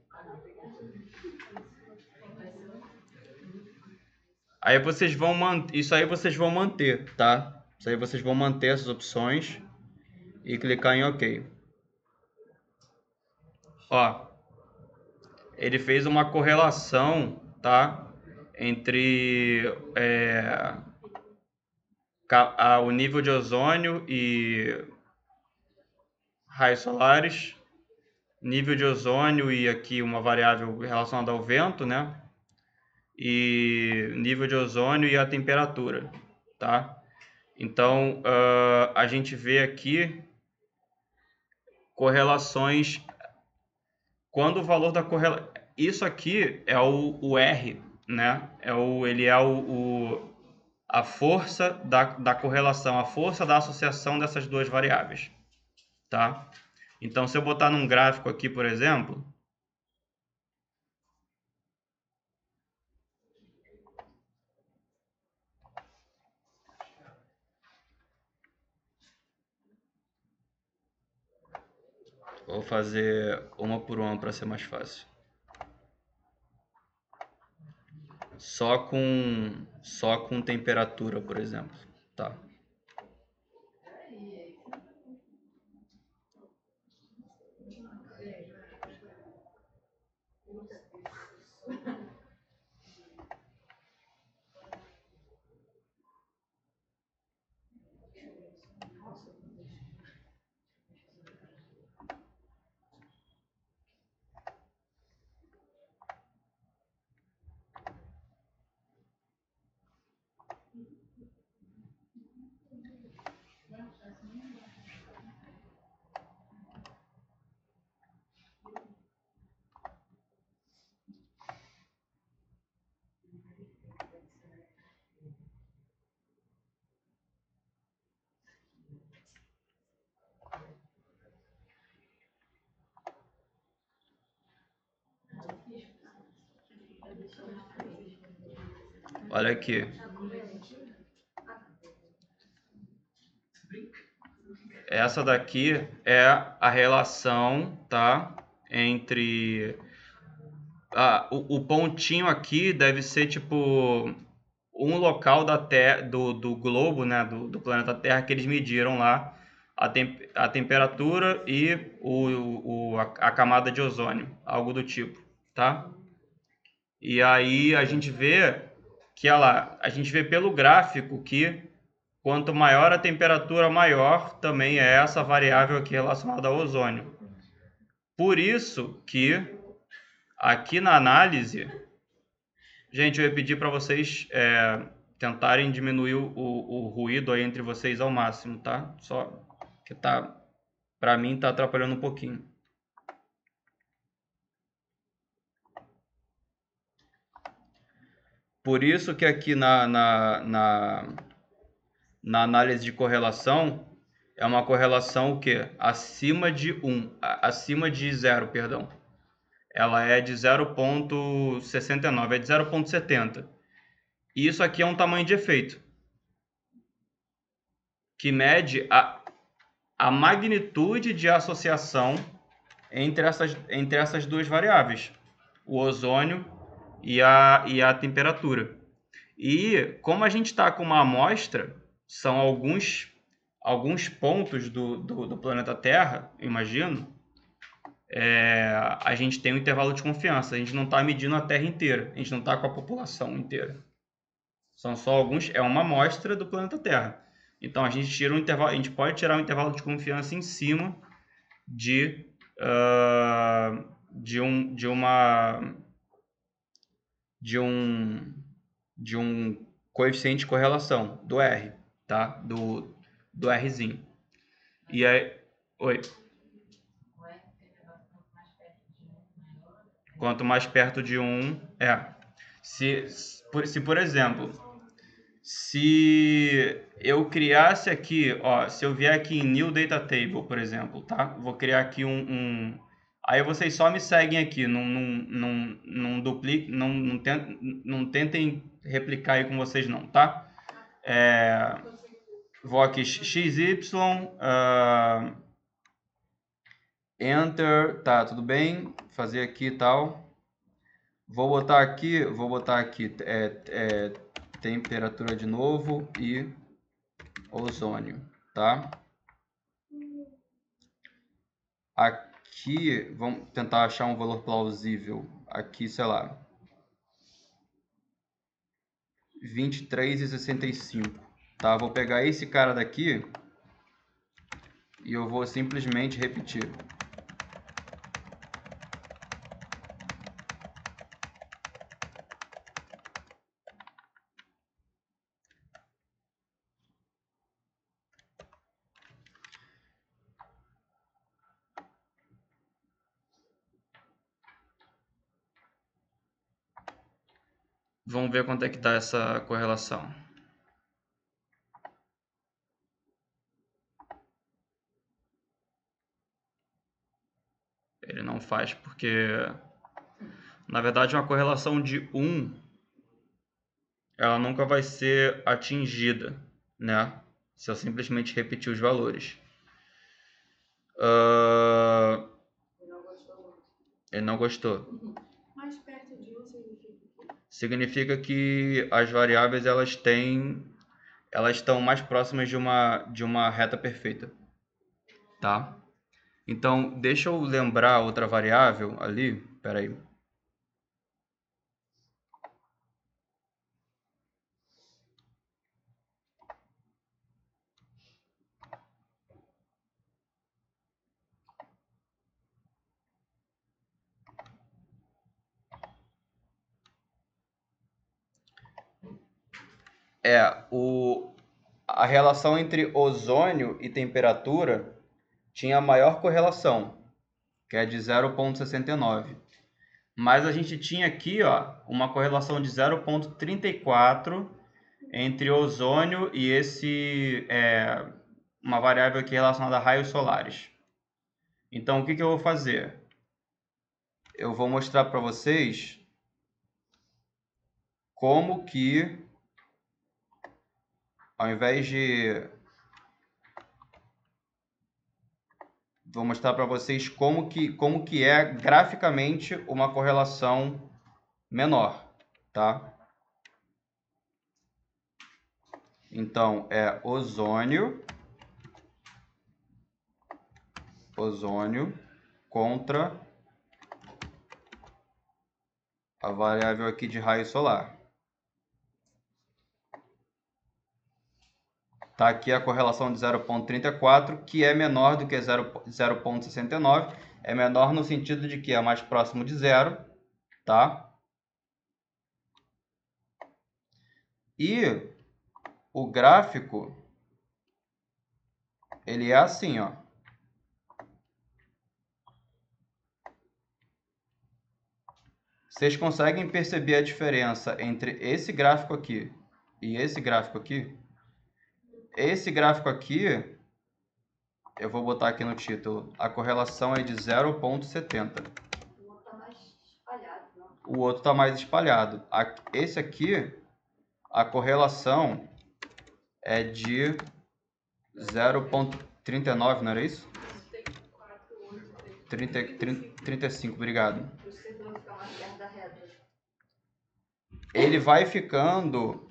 Aí vocês vão isso aí vocês vão manter, tá? Isso aí vocês vão manter essas opções e clicar em OK. Ó, ele fez uma correlação, tá? Entre o nível de ozônio e raios solares, nível de ozônio e aqui uma variável relacionada ao vento, né? E nível de ozônio e a temperatura, tá? Então, a gente vê aqui correlações. Quando o valor da correlação... Isso aqui é o R, né? Ele é a força da correlação, a força da associação dessas duas variáveis, tá? Então, se eu botar num gráfico aqui, por exemplo... Vou fazer uma por uma para ser mais fácil. Só com temperatura, por exemplo, tá? Olha aqui. Essa daqui é a relação, tá? Entre... o pontinho aqui deve ser tipo um local do globo, né, do planeta Terra, que eles mediram lá a temperatura e a camada de ozônio, algo do tipo, tá? E aí a gente vê que a gente vê pelo gráfico que quanto maior a temperatura, maior também é essa variável aqui relacionada ao ozônio. Por isso que aqui na análise, gente, eu ia pedir para vocês tentarem diminuir o ruído aí entre vocês ao máximo, tá? Só que para mim tá atrapalhando um pouquinho. Por isso que aqui na análise de correlação é uma correlação o quê? Acima de 0, perdão. Ela é de 0,69, é de 0,70. E isso aqui é um tamanho de efeito, que mede a magnitude de associação entre essas duas variáveis, o ozônio e a temperatura. E como a gente está com uma amostra, são alguns pontos do planeta Terra, imagino, a gente tem um intervalo de confiança. A gente não está medindo a Terra inteira, a gente não está com a população inteira. São só alguns, é uma amostra do planeta Terra. Então a gente tira um intervalo, a gente pode tirar um intervalo de confiança em cima de um coeficiente de correlação do R, tá? Do Rzinho. E aí, oi. Quanto mais perto de 1, Se, por exemplo, se eu criasse aqui, ó, se eu vier aqui em New Data Table, por exemplo, tá? Vou criar aqui aí vocês só me seguem aqui, não dupliquem, não tentem replicar aí com vocês não, tá? Vou aqui XY, Enter, tá, tudo bem, fazer aqui e tal. Vou botar aqui temperatura de novo e ozônio, tá? Aqui, vamos tentar achar um valor plausível. Aqui, sei lá, 23,65, tá? Vou pegar esse cara daqui e eu vou simplesmente repetir. Vamos ver quanto é que está essa correlação. Ele não faz porque, na verdade, uma correlação de 1, ela nunca vai ser atingida, né? Se eu simplesmente repetir os valores. Ele não gostou. Mais perto de 1 significa? Significa que as variáveis elas estão mais próximas de uma reta perfeita, tá? Então, deixa eu lembrar outra variável ali. Espera aí. A relação entre ozônio e temperatura tinha a maior correlação, que é de 0,69. Mas a gente tinha aqui, ó, uma correlação de 0,34 entre ozônio e uma variável aqui relacionada a raios solares. Então, o que eu vou fazer? Eu vou mostrar para vocês como que, ao invés de... Vou mostrar para vocês como que é graficamente uma correlação menor, tá? Então, é ozônio contra a variável aqui de raio solar. Tá aqui a correlação de 0,34, que é menor do que 0,69. É menor no sentido de que é mais próximo de zero, tá? E o gráfico, ele é assim, ó. Vocês conseguem perceber a diferença entre esse gráfico aqui e esse gráfico aqui? Esse gráfico aqui, eu vou botar aqui no título, a correlação é de 0,70. O outro tá mais espalhado, não? O outro está mais espalhado. Esse aqui, a correlação é de 0,39, não era isso? 35, obrigado. Por isso que você falou que fica mais perto da reta. Ele vai ficando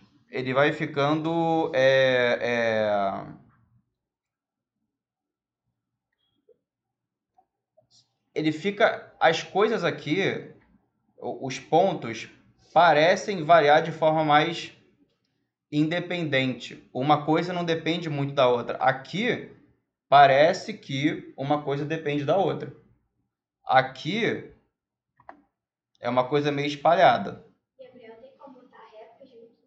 ele fica, as coisas aqui, os pontos parecem variar de forma mais independente. Uma coisa não depende muito da outra. Aqui parece que uma coisa depende da outra. Aqui é uma coisa meio espalhada. Gabriel, tem como botar a reta junto?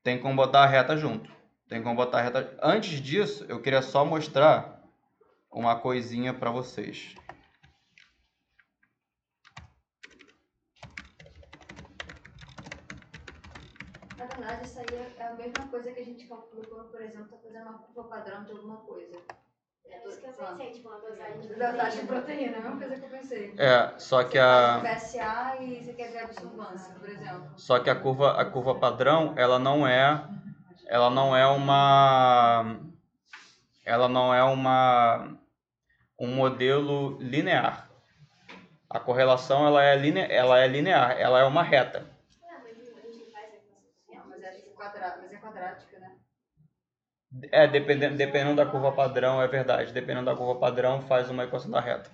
Tem como botar a reta junto. Tem como botar a reta. Antes disso, eu queria só mostrar uma coisinha para vocês. Na verdade, isso aí é a mesma coisa que a gente calcula quando, por exemplo, está fazendo uma curva padrão de alguma coisa. É isso que eu pensei, tipo, uma dosagem de Dosagem de proteína, é a mesma coisa que eu pensei. É, só que Você faz PSA e você quer ver a absorvância, por exemplo. Só que a curva padrão, ela não é um modelo linear. A correlação ela é linear, ela é uma reta. Ah, mas a gente não faz a equação. Não, mas é quadrado, mas é quadrática, né? Dependendo da curva padrão, é verdade. Dependendo da curva padrão, faz uma equação da reta.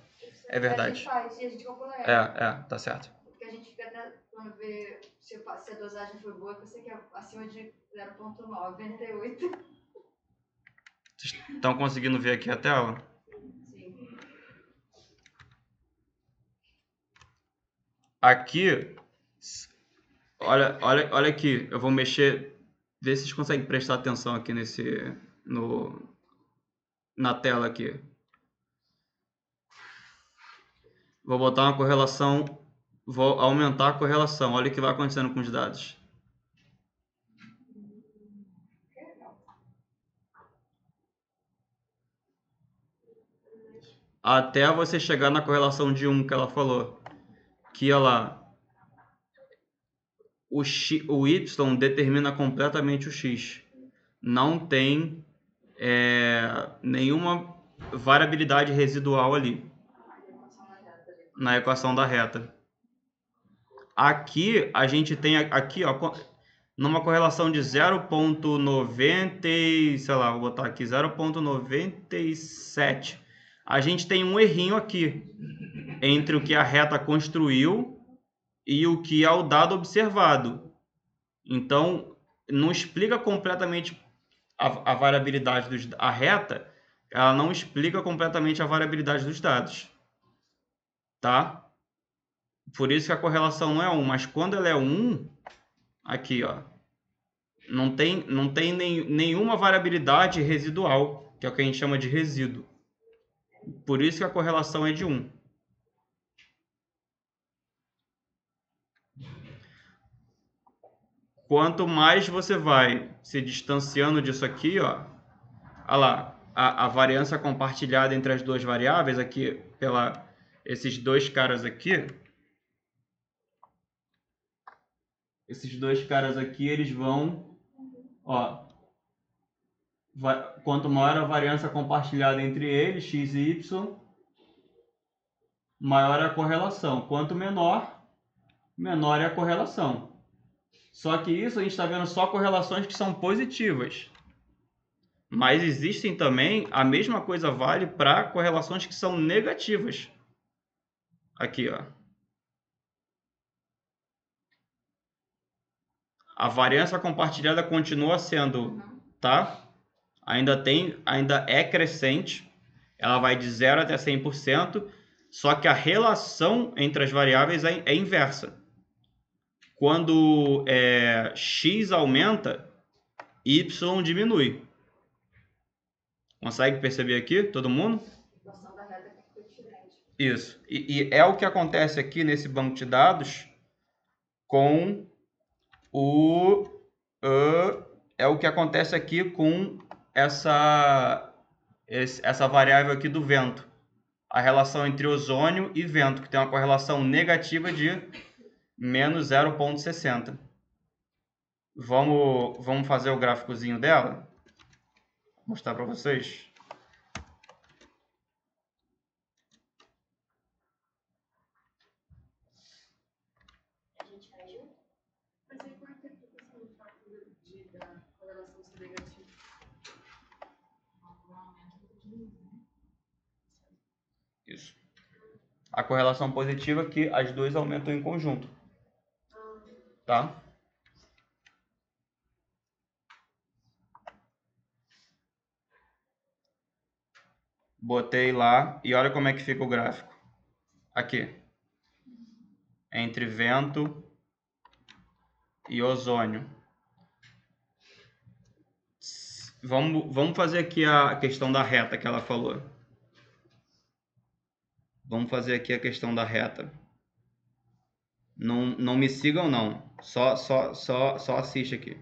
É A verdade. gente faz e a gente calcula ela. Tá certo. Porque a gente fica até quando vê se a dosagem foi boa, você quer acima de 0,98. Vocês estão conseguindo ver aqui a tela? Sim. Aqui, olha aqui, eu vou mexer, vê se vocês conseguem prestar atenção aqui na tela aqui. Vou botar uma correlação, vou aumentar a correlação, olha o que vai acontecendo com os dados. Até você chegar na correlação de 1 que ela falou. Que ela, o Y determina completamente o X. Não tem nenhuma variabilidade residual ali na equação da reta. Aqui a gente tem aqui, ó, numa correlação de 0,90, sei lá, vou botar aqui 0,97. A gente tem um errinho aqui entre o que a reta construiu e o que é o dado observado. Então, não explica completamente a variabilidade a reta, ela não explica completamente a variabilidade dos dados. Tá? Por isso que a correlação não é 1, mas quando ela é 1, aqui, ó, não tem nenhuma variabilidade residual, que é o que a gente chama de resíduo. Por isso que a correlação é de 1. Quanto mais você vai se distanciando disso aqui, ó, olha lá, a variância compartilhada entre as duas variáveis aqui, esses dois caras aqui, eles vão, ó, quanto maior a variância compartilhada entre eles, x e y, maior é a correlação. Quanto menor é a correlação. Só que isso a gente está vendo só correlações que são positivas. Mas existem também, a mesma coisa vale para correlações que são negativas. Aqui, ó. A variância compartilhada continua sendo, tá? Ainda é crescente. Ela vai de 0 até 100%, só que a relação entre as variáveis é inversa. Quando x aumenta, y diminui. Consegue perceber aqui, todo mundo? A equação da reta que ficou diferente. Isso. E é o que acontece aqui nesse banco de dados com é o que acontece aqui com essa variável aqui do vento. A relação entre ozônio e vento, que tem uma correlação negativa de menos 0,60. Vamos fazer o gráficozinho dela? Vou mostrar para vocês. A gente faz junto? Mas aí qual é a interpretação do fato da correlação ser negativa? Isso. A correlação positiva é que as duas aumentam em conjunto. Tá? Botei lá e olha como é que fica o gráfico. Aqui. Entre vento e ozônio. Vamos fazer aqui a questão da reta que ela falou. Vamos fazer aqui a questão da reta. Não me sigam não. Só assiste aqui.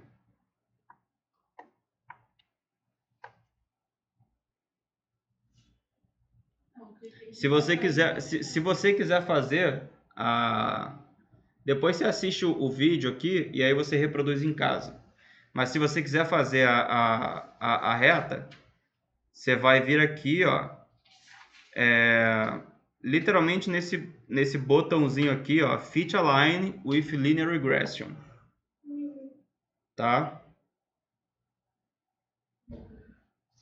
Se você quiser fazer depois você assiste o vídeo aqui e aí você reproduz em casa. Mas se você quiser fazer a reta, você vai vir aqui, ó, literalmente nesse botãozinho aqui, ó, Fit Align with Linear Regression. Tá? O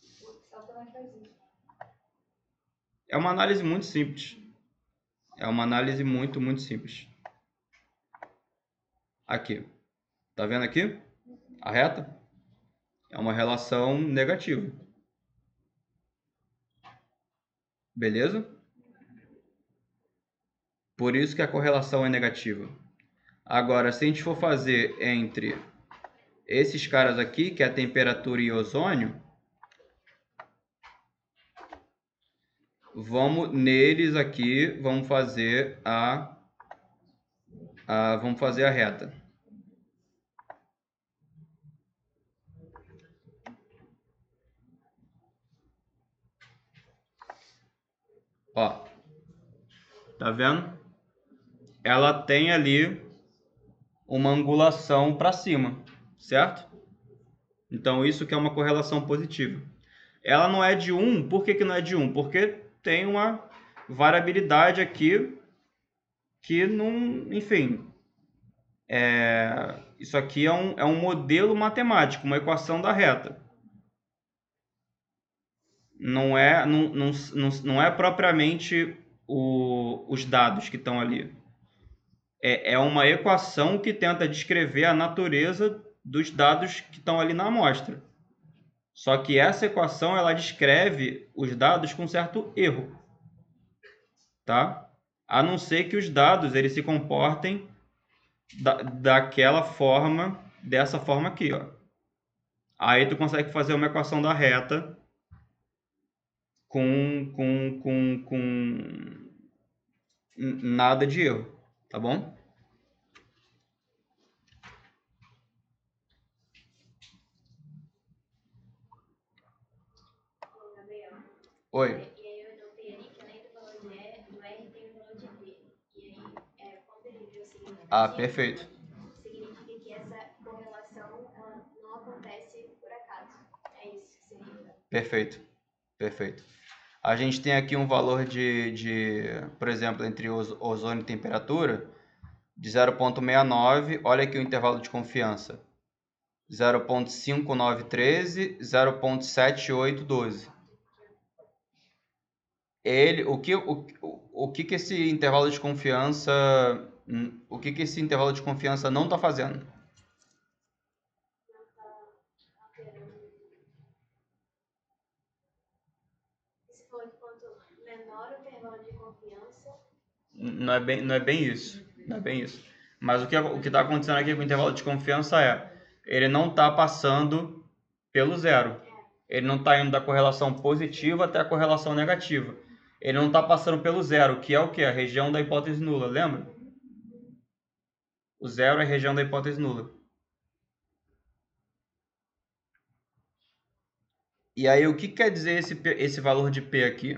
Excel também faz isso. É uma análise muito simples. É uma análise muito, muito simples. Aqui. Tá vendo aqui? A reta? É uma relação negativa. Beleza? Por isso que a correlação é negativa. Agora, se a gente for fazer entre esses caras aqui, que é a temperatura e ozônio, neles aqui, vamos fazer a reta. Ó, tá vendo? Ela tem ali uma angulação para cima, certo? Então isso que é uma correlação positiva. Ela não é de 1, por que não é de 1? Porque tem uma variabilidade aqui que não, enfim, isso aqui é um modelo matemático, uma equação da reta. Não é propriamente os dados que estão ali. É uma equação que tenta descrever a natureza dos dados que estão ali na amostra. Só que essa equação ela descreve os dados com certo erro, tá? A não ser que os dados eles se comportem daquela forma, dessa forma aqui, ó. Aí tu consegue fazer uma equação da reta com nada de erro, tá bom? Gabriel. Oi. E aí eu notei ali que além do valor do R tem o valor de V. E aí, quando ele viu o significativo, Perfeito. significa que essa correlação ela não acontece por acaso. É isso que significa. Perfeito. A gente tem aqui um valor por exemplo, entre ozônio e temperatura, de 0,69, olha aqui o intervalo de confiança. 0,5913, 0,7812. O que que esse intervalo de confiança, não está fazendo? Você falou que quanto menor o intervalo de confiança, Não é bem isso. Não é bem isso. Mas o que está acontecendo aqui com o intervalo de confiança ele não está passando pelo zero. Ele não está indo da correlação positiva até a correlação negativa. Ele não está passando pelo zero, que é o quê? A região da hipótese nula, lembra? O zero é a região da hipótese nula. E aí, o que quer dizer esse valor de P aqui?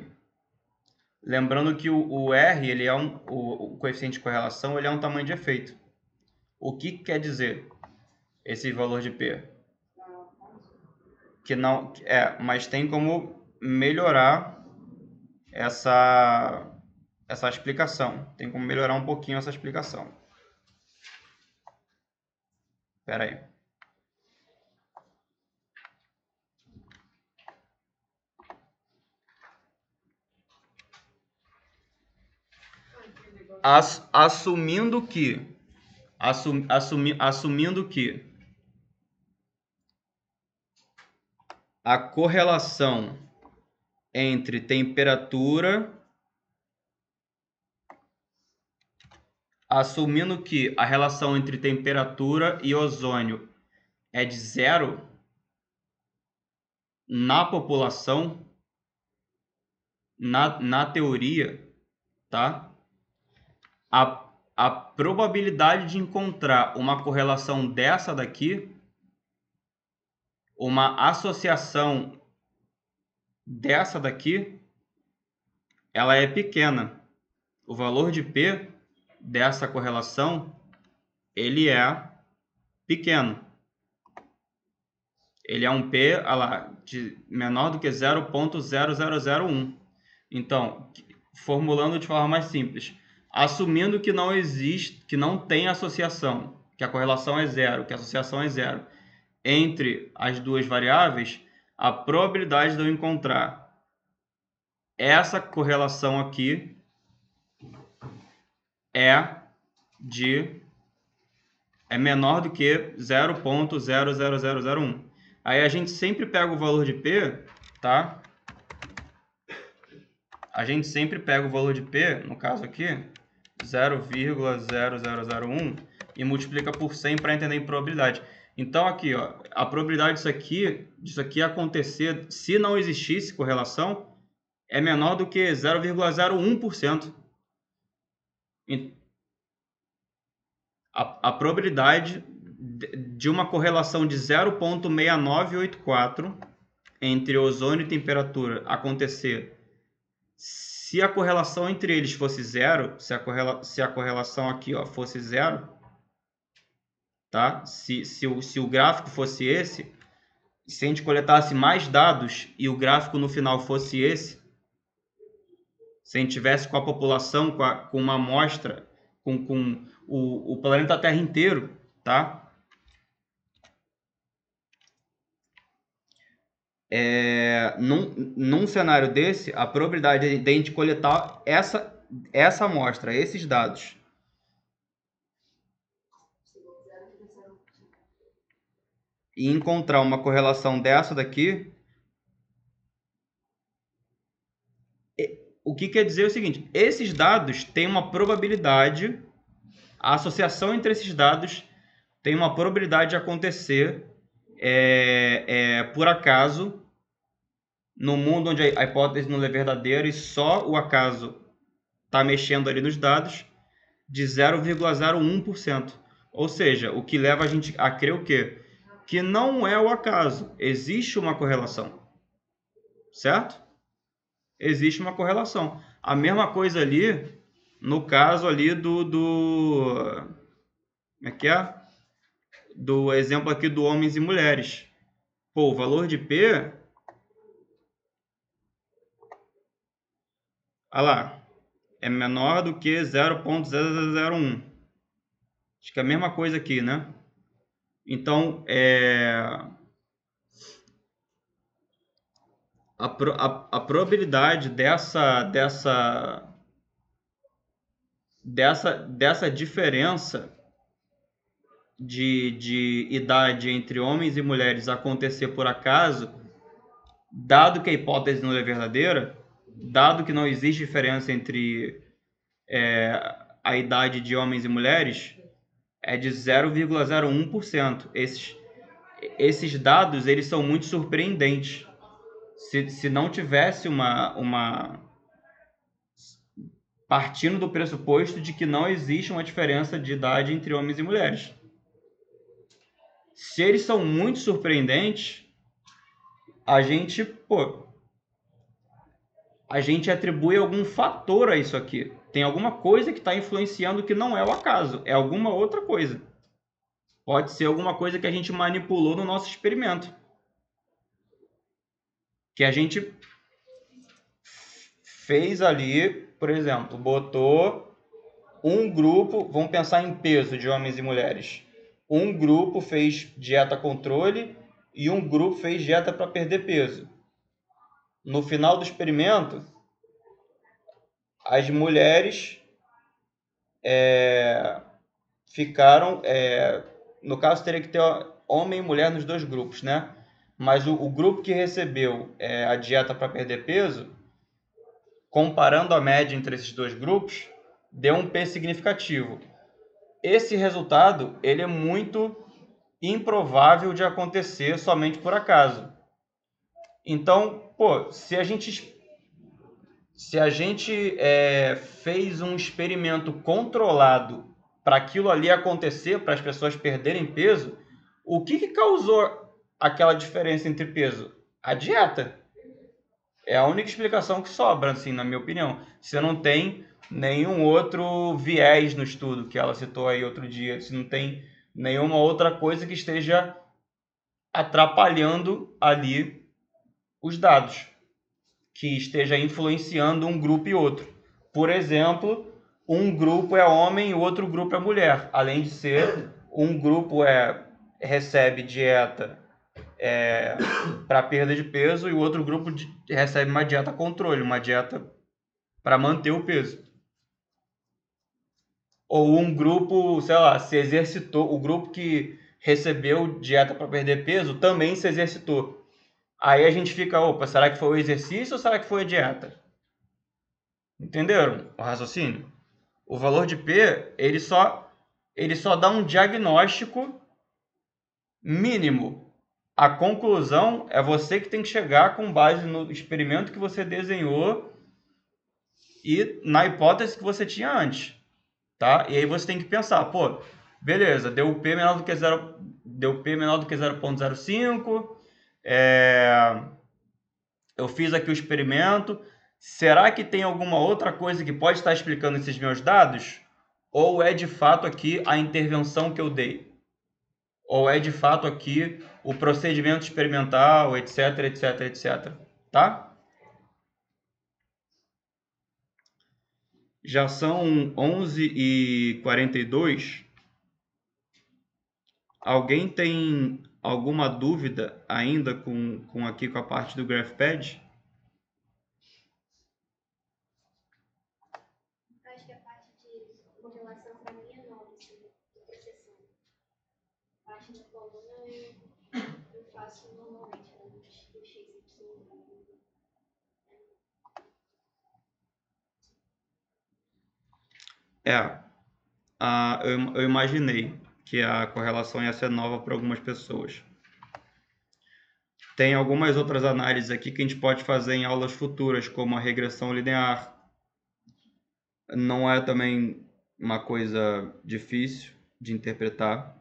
Lembrando que o R, ele é o coeficiente de correlação, ele é um tamanho de efeito. O que quer dizer esse valor de P? Que não mas tem como melhorar essa explicação. Tem como melhorar um pouquinho essa explicação. Espera aí. Assumindo que a correlação entre temperatura, assumindo que a relação entre temperatura e ozônio é de zero na população, na teoria, tá? A probabilidade de encontrar uma correlação dessa daqui, uma associação dessa daqui, ela é pequena. O valor de P dessa correlação, ele é pequeno. Ele é um P de menor do que 0,0001. Então, formulando de forma mais simples, assumindo que não existe, que não tem associação, que a correlação é zero, que a associação é zero entre as duas variáveis, a probabilidade de eu encontrar essa correlação aqui é menor do que 0,00001. Aí a gente sempre pega o valor de P, tá? A gente sempre pega o valor de P, no caso aqui, 0,0001 e multiplica por 100 para entender em probabilidade. Então aqui, ó, a probabilidade disso aqui acontecer, se não existisse correlação, é menor do que 0,01%. A probabilidade de uma correlação de 0,6984 entre ozônio e temperatura acontecer se a correlação entre eles fosse zero, se a correlação aqui, ó, fosse zero, tá? Se o gráfico fosse esse, se a gente coletasse mais dados e o gráfico no final fosse esse, se a gente tivesse com a população, com uma amostra, com o planeta Terra inteiro, tá? Num cenário desse, a probabilidade de a gente coletar essa amostra, esses dados, e encontrar uma correlação dessa daqui, o que quer dizer é o seguinte: esses dados têm uma probabilidade, a associação entre esses dados tem uma probabilidade de acontecer por acaso, no mundo onde a hipótese não é verdadeira e só o acaso está mexendo ali nos dados, de 0,01%. Ou seja, o que leva a gente a crer o quê? Que não é o acaso, existe uma correlação. Certo? Existe uma correlação. A mesma coisa ali, no caso ali como é que é? Do exemplo aqui do homens e mulheres. Pô, o valor de P... Olha lá. É menor do que 0,0001. Acho que é a mesma coisa aqui, né? Então, a probabilidade dessa diferença de idade entre homens e mulheres acontecer por acaso, dado que a hipótese não é verdadeira, dado que não existe diferença entre a idade de homens e mulheres, é de 0,01%. Esses dados, eles são muito surpreendentes. Se não tivesse partindo do pressuposto de que não existe uma diferença de idade entre homens e mulheres. Se eles são muito surpreendentes, a gente atribui algum fator a isso aqui. Tem alguma coisa que está influenciando que não é o acaso, é alguma outra coisa. Pode ser alguma coisa que a gente manipulou no nosso experimento. Que a gente fez ali, por exemplo, botou um grupo, vamos pensar em peso de homens e mulheres. Um grupo fez dieta controle e um grupo fez dieta para perder peso. No final do experimento, as mulheres ficaram... no caso, teria que ter homem e mulher nos dois grupos, né? Mas o grupo que recebeu a dieta para perder peso, comparando a média entre esses dois grupos, deu um P significativo. Esse resultado ele é muito improvável de acontecer somente por acaso. Então, se a gente fez um experimento controlado para aquilo ali acontecer, para as pessoas perderem peso, o que causou aquela diferença entre peso? A dieta. É a única explicação que sobra, assim, na minha opinião. Você não tem nenhum outro viés no estudo que ela citou aí outro dia. Você não tem nenhuma outra coisa que esteja atrapalhando ali os dados, que esteja influenciando um grupo e outro. Por exemplo, um grupo é homem e o outro grupo é mulher. Além de ser, um grupo recebe dieta para perda de peso e o outro grupo recebe uma dieta controle, uma dieta para manter o peso. Ou um grupo, sei lá, se exercitou, o grupo que recebeu dieta para perder peso também se exercitou. Aí a gente fica, opa, será que foi o exercício ou será que foi a dieta? Entenderam o raciocínio? O valor de P, ele só dá um diagnóstico mínimo. A conclusão é você que tem que chegar com base no experimento que você desenhou e na hipótese que você tinha antes, tá? E aí você tem que pensar, beleza, deu P menor do que 0,05, eu fiz aqui o experimento, será que tem alguma outra coisa que pode estar explicando esses meus dados? Ou é de fato aqui a intervenção que eu dei? Ou é de fato aqui o procedimento experimental, etc, etc, etc. Tá? Já são 11h42. Alguém tem alguma dúvida ainda com a parte do GraphPad? Acho que a parte de correlação para mim é nova, assim, de processão. A parte da coluna eu faço normalmente, né, do XY. Eu imaginei que a correlação ia ser nova para algumas pessoas. Tem algumas outras análises aqui que a gente pode fazer em aulas futuras, como a regressão linear. Não é também uma coisa difícil de interpretar.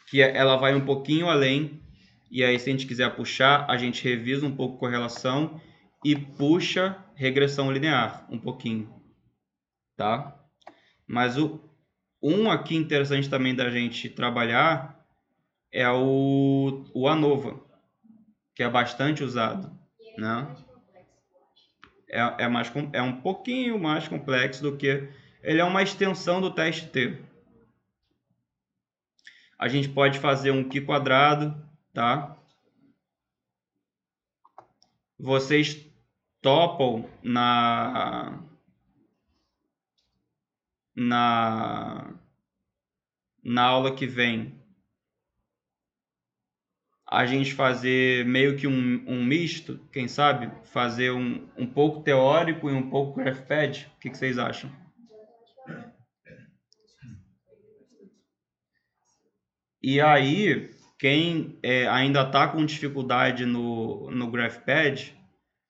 Que ela vai um pouquinho além, e aí se a gente quiser puxar, a gente revisa um pouco correlação e puxa regressão linear um pouquinho, tá? Mas um aqui interessante também da gente trabalhar é o ANOVA, que é bastante usado, né? É um pouquinho mais complexo do que... Ele é uma extensão do teste T. A gente pode fazer um Q quadrado, tá? Vocês topam na aula que vem a gente fazer meio que um misto, quem sabe? Fazer um pouco teórico e um pouco GraphPad. O que vocês acham? E aí, quem ainda está com dificuldade no GraphPad,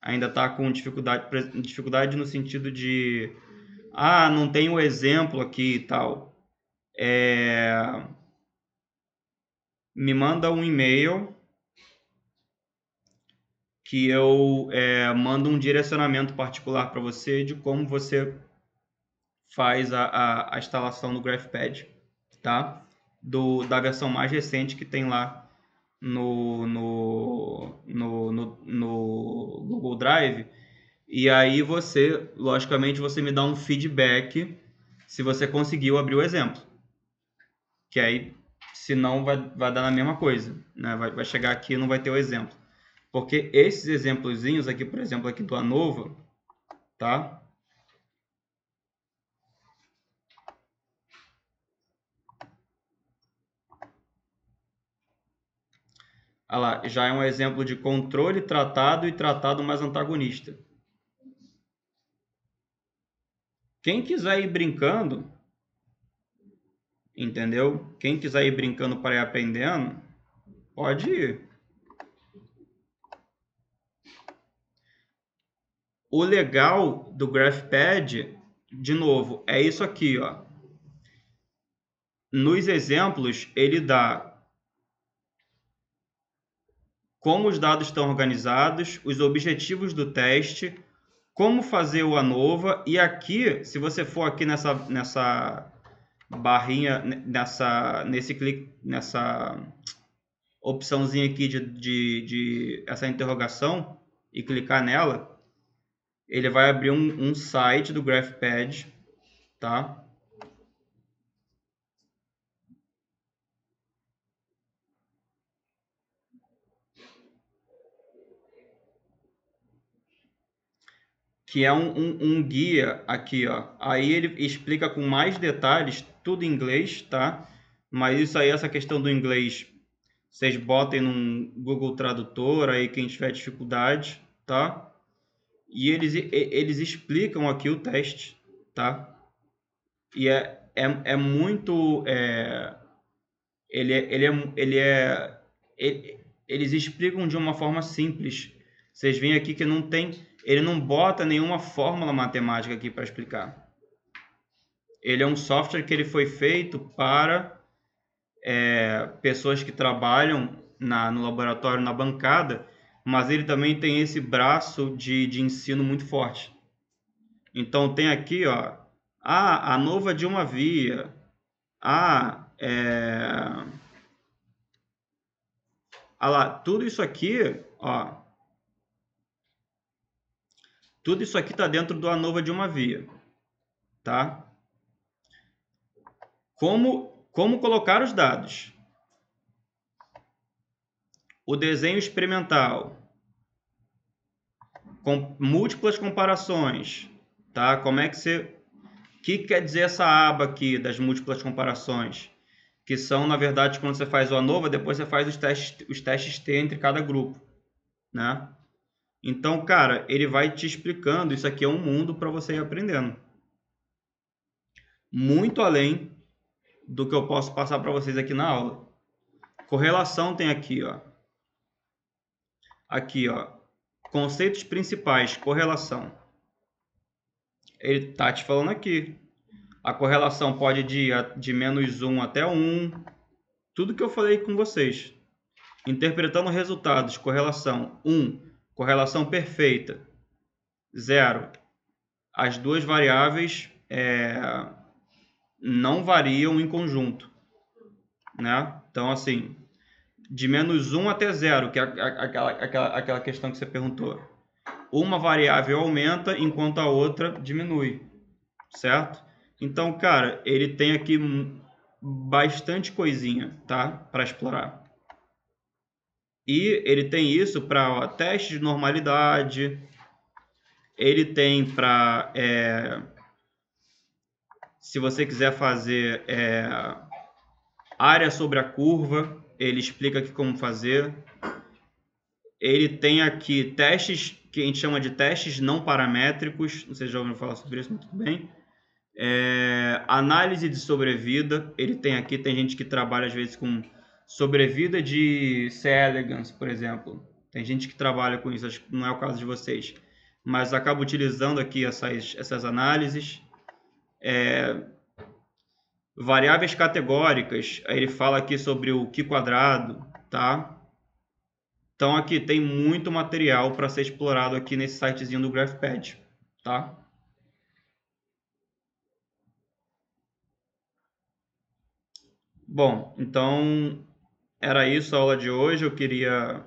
ainda está com dificuldade no sentido de não tem o exemplo aqui e tal. Me manda um e-mail que eu mando um direcionamento particular para você de como você faz a instalação do GraphPad, tá? Da versão mais recente que tem lá no Google Drive. E aí você, logicamente, você me dá um feedback se você conseguiu abrir o exemplo. Que aí, senão vai dar na mesma coisa, né? Vai chegar aqui e não vai ter o exemplo. Porque esses exemplozinhos aqui, por exemplo, aqui do ANOVA, tá? Olha lá, já é um exemplo de controle tratado e tratado mais antagonista. Quem quiser ir brincando, entendeu? Quem quiser ir brincando para ir aprendendo, pode ir. O legal do GraphPad, de novo, é isso aqui, ó. Nos exemplos, ele dá como os dados estão organizados, os objetivos do teste, como fazer o ANOVA, e aqui, se você for aqui nessa barrinha, nessa opçãozinha aqui de essa interrogação e clicar nela, ele vai abrir um site do GraphPad, tá? Que é um guia aqui, ó. Aí ele explica com mais detalhes, tudo em inglês, tá? Mas isso aí, essa questão do inglês, vocês botem num Google Tradutor aí, quem tiver dificuldade, tá? E eles explicam aqui o teste, tá? E é muito... eles explicam de uma forma simples. Vocês veem aqui que não tem... Ele não bota nenhuma fórmula matemática aqui para explicar. Ele é um software que ele foi feito para pessoas que trabalham no laboratório, na bancada, mas ele também tem esse braço de ensino muito forte. Então tem aqui, ó, a ANOVA de uma via, olha lá, tudo isso aqui, ó, tudo isso aqui está dentro do ANOVA de uma via, tá? Como colocar os dados? O desenho experimental, com múltiplas comparações, tá? Como é que você... O que quer dizer essa aba aqui das múltiplas comparações? Que são, na verdade, quando você faz o ANOVA, depois você faz os testes T entre cada grupo, né? Então, cara, ele vai te explicando. Isso aqui é um mundo para você ir aprendendo. Muito além do que eu posso passar para vocês aqui na aula. Correlação tem aqui, ó. Aqui, ó. Conceitos principais, correlação. Ele tá te falando aqui. A correlação pode ir de menos 1 até 1. Tudo que eu falei com vocês. Interpretando resultados, correlação 1, correlação perfeita, 0. As duas variáveis não variam em conjunto, né? Então, assim, de menos 1 até 0, que é aquela questão que você perguntou. Uma variável aumenta enquanto a outra diminui, certo? Então, cara, ele tem aqui bastante coisinha, tá? Para explorar. E ele tem isso para teste de normalidade. Ele tem para... se você quiser fazer área sobre a curva, ele explica aqui como fazer. Ele tem aqui testes que a gente chama de testes não paramétricos. Não sei se já ouviram falar sobre isso, mas tudo bem. Análise de sobrevida. Ele tem aqui, tem gente que trabalha às vezes com sobrevida de C. elegans, por exemplo. Tem gente que trabalha com isso, acho que não é o caso de vocês. Mas acaba utilizando aqui essas análises. Variáveis categóricas. Aí ele fala aqui sobre o Q quadrado, tá? Então aqui tem muito material para ser explorado aqui nesse sitezinho do GraphPad, tá? Bom, então era isso a aula de hoje. Eu queria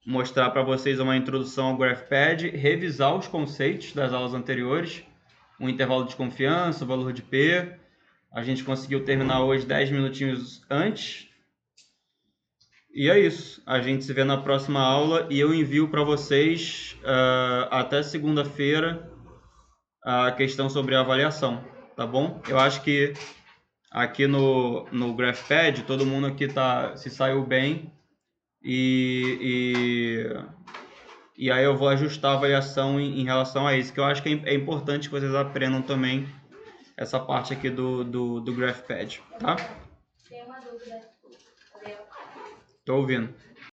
mostrar para vocês uma introdução ao GraphPad, revisar os conceitos das aulas anteriores, o intervalo de confiança, o valor de P. A gente conseguiu terminar hoje 10 minutinhos antes. E é isso. A gente se vê na próxima aula e eu envio para vocês até segunda-feira a questão sobre a avaliação, tá bom? Eu acho que aqui no GraphPad todo mundo aqui se saiu bem e aí eu vou ajustar a avaliação em relação a isso, que eu acho que é importante que vocês aprendam também essa parte aqui do GraphPad, tá? Tem uma dúvida. Tô ouvindo.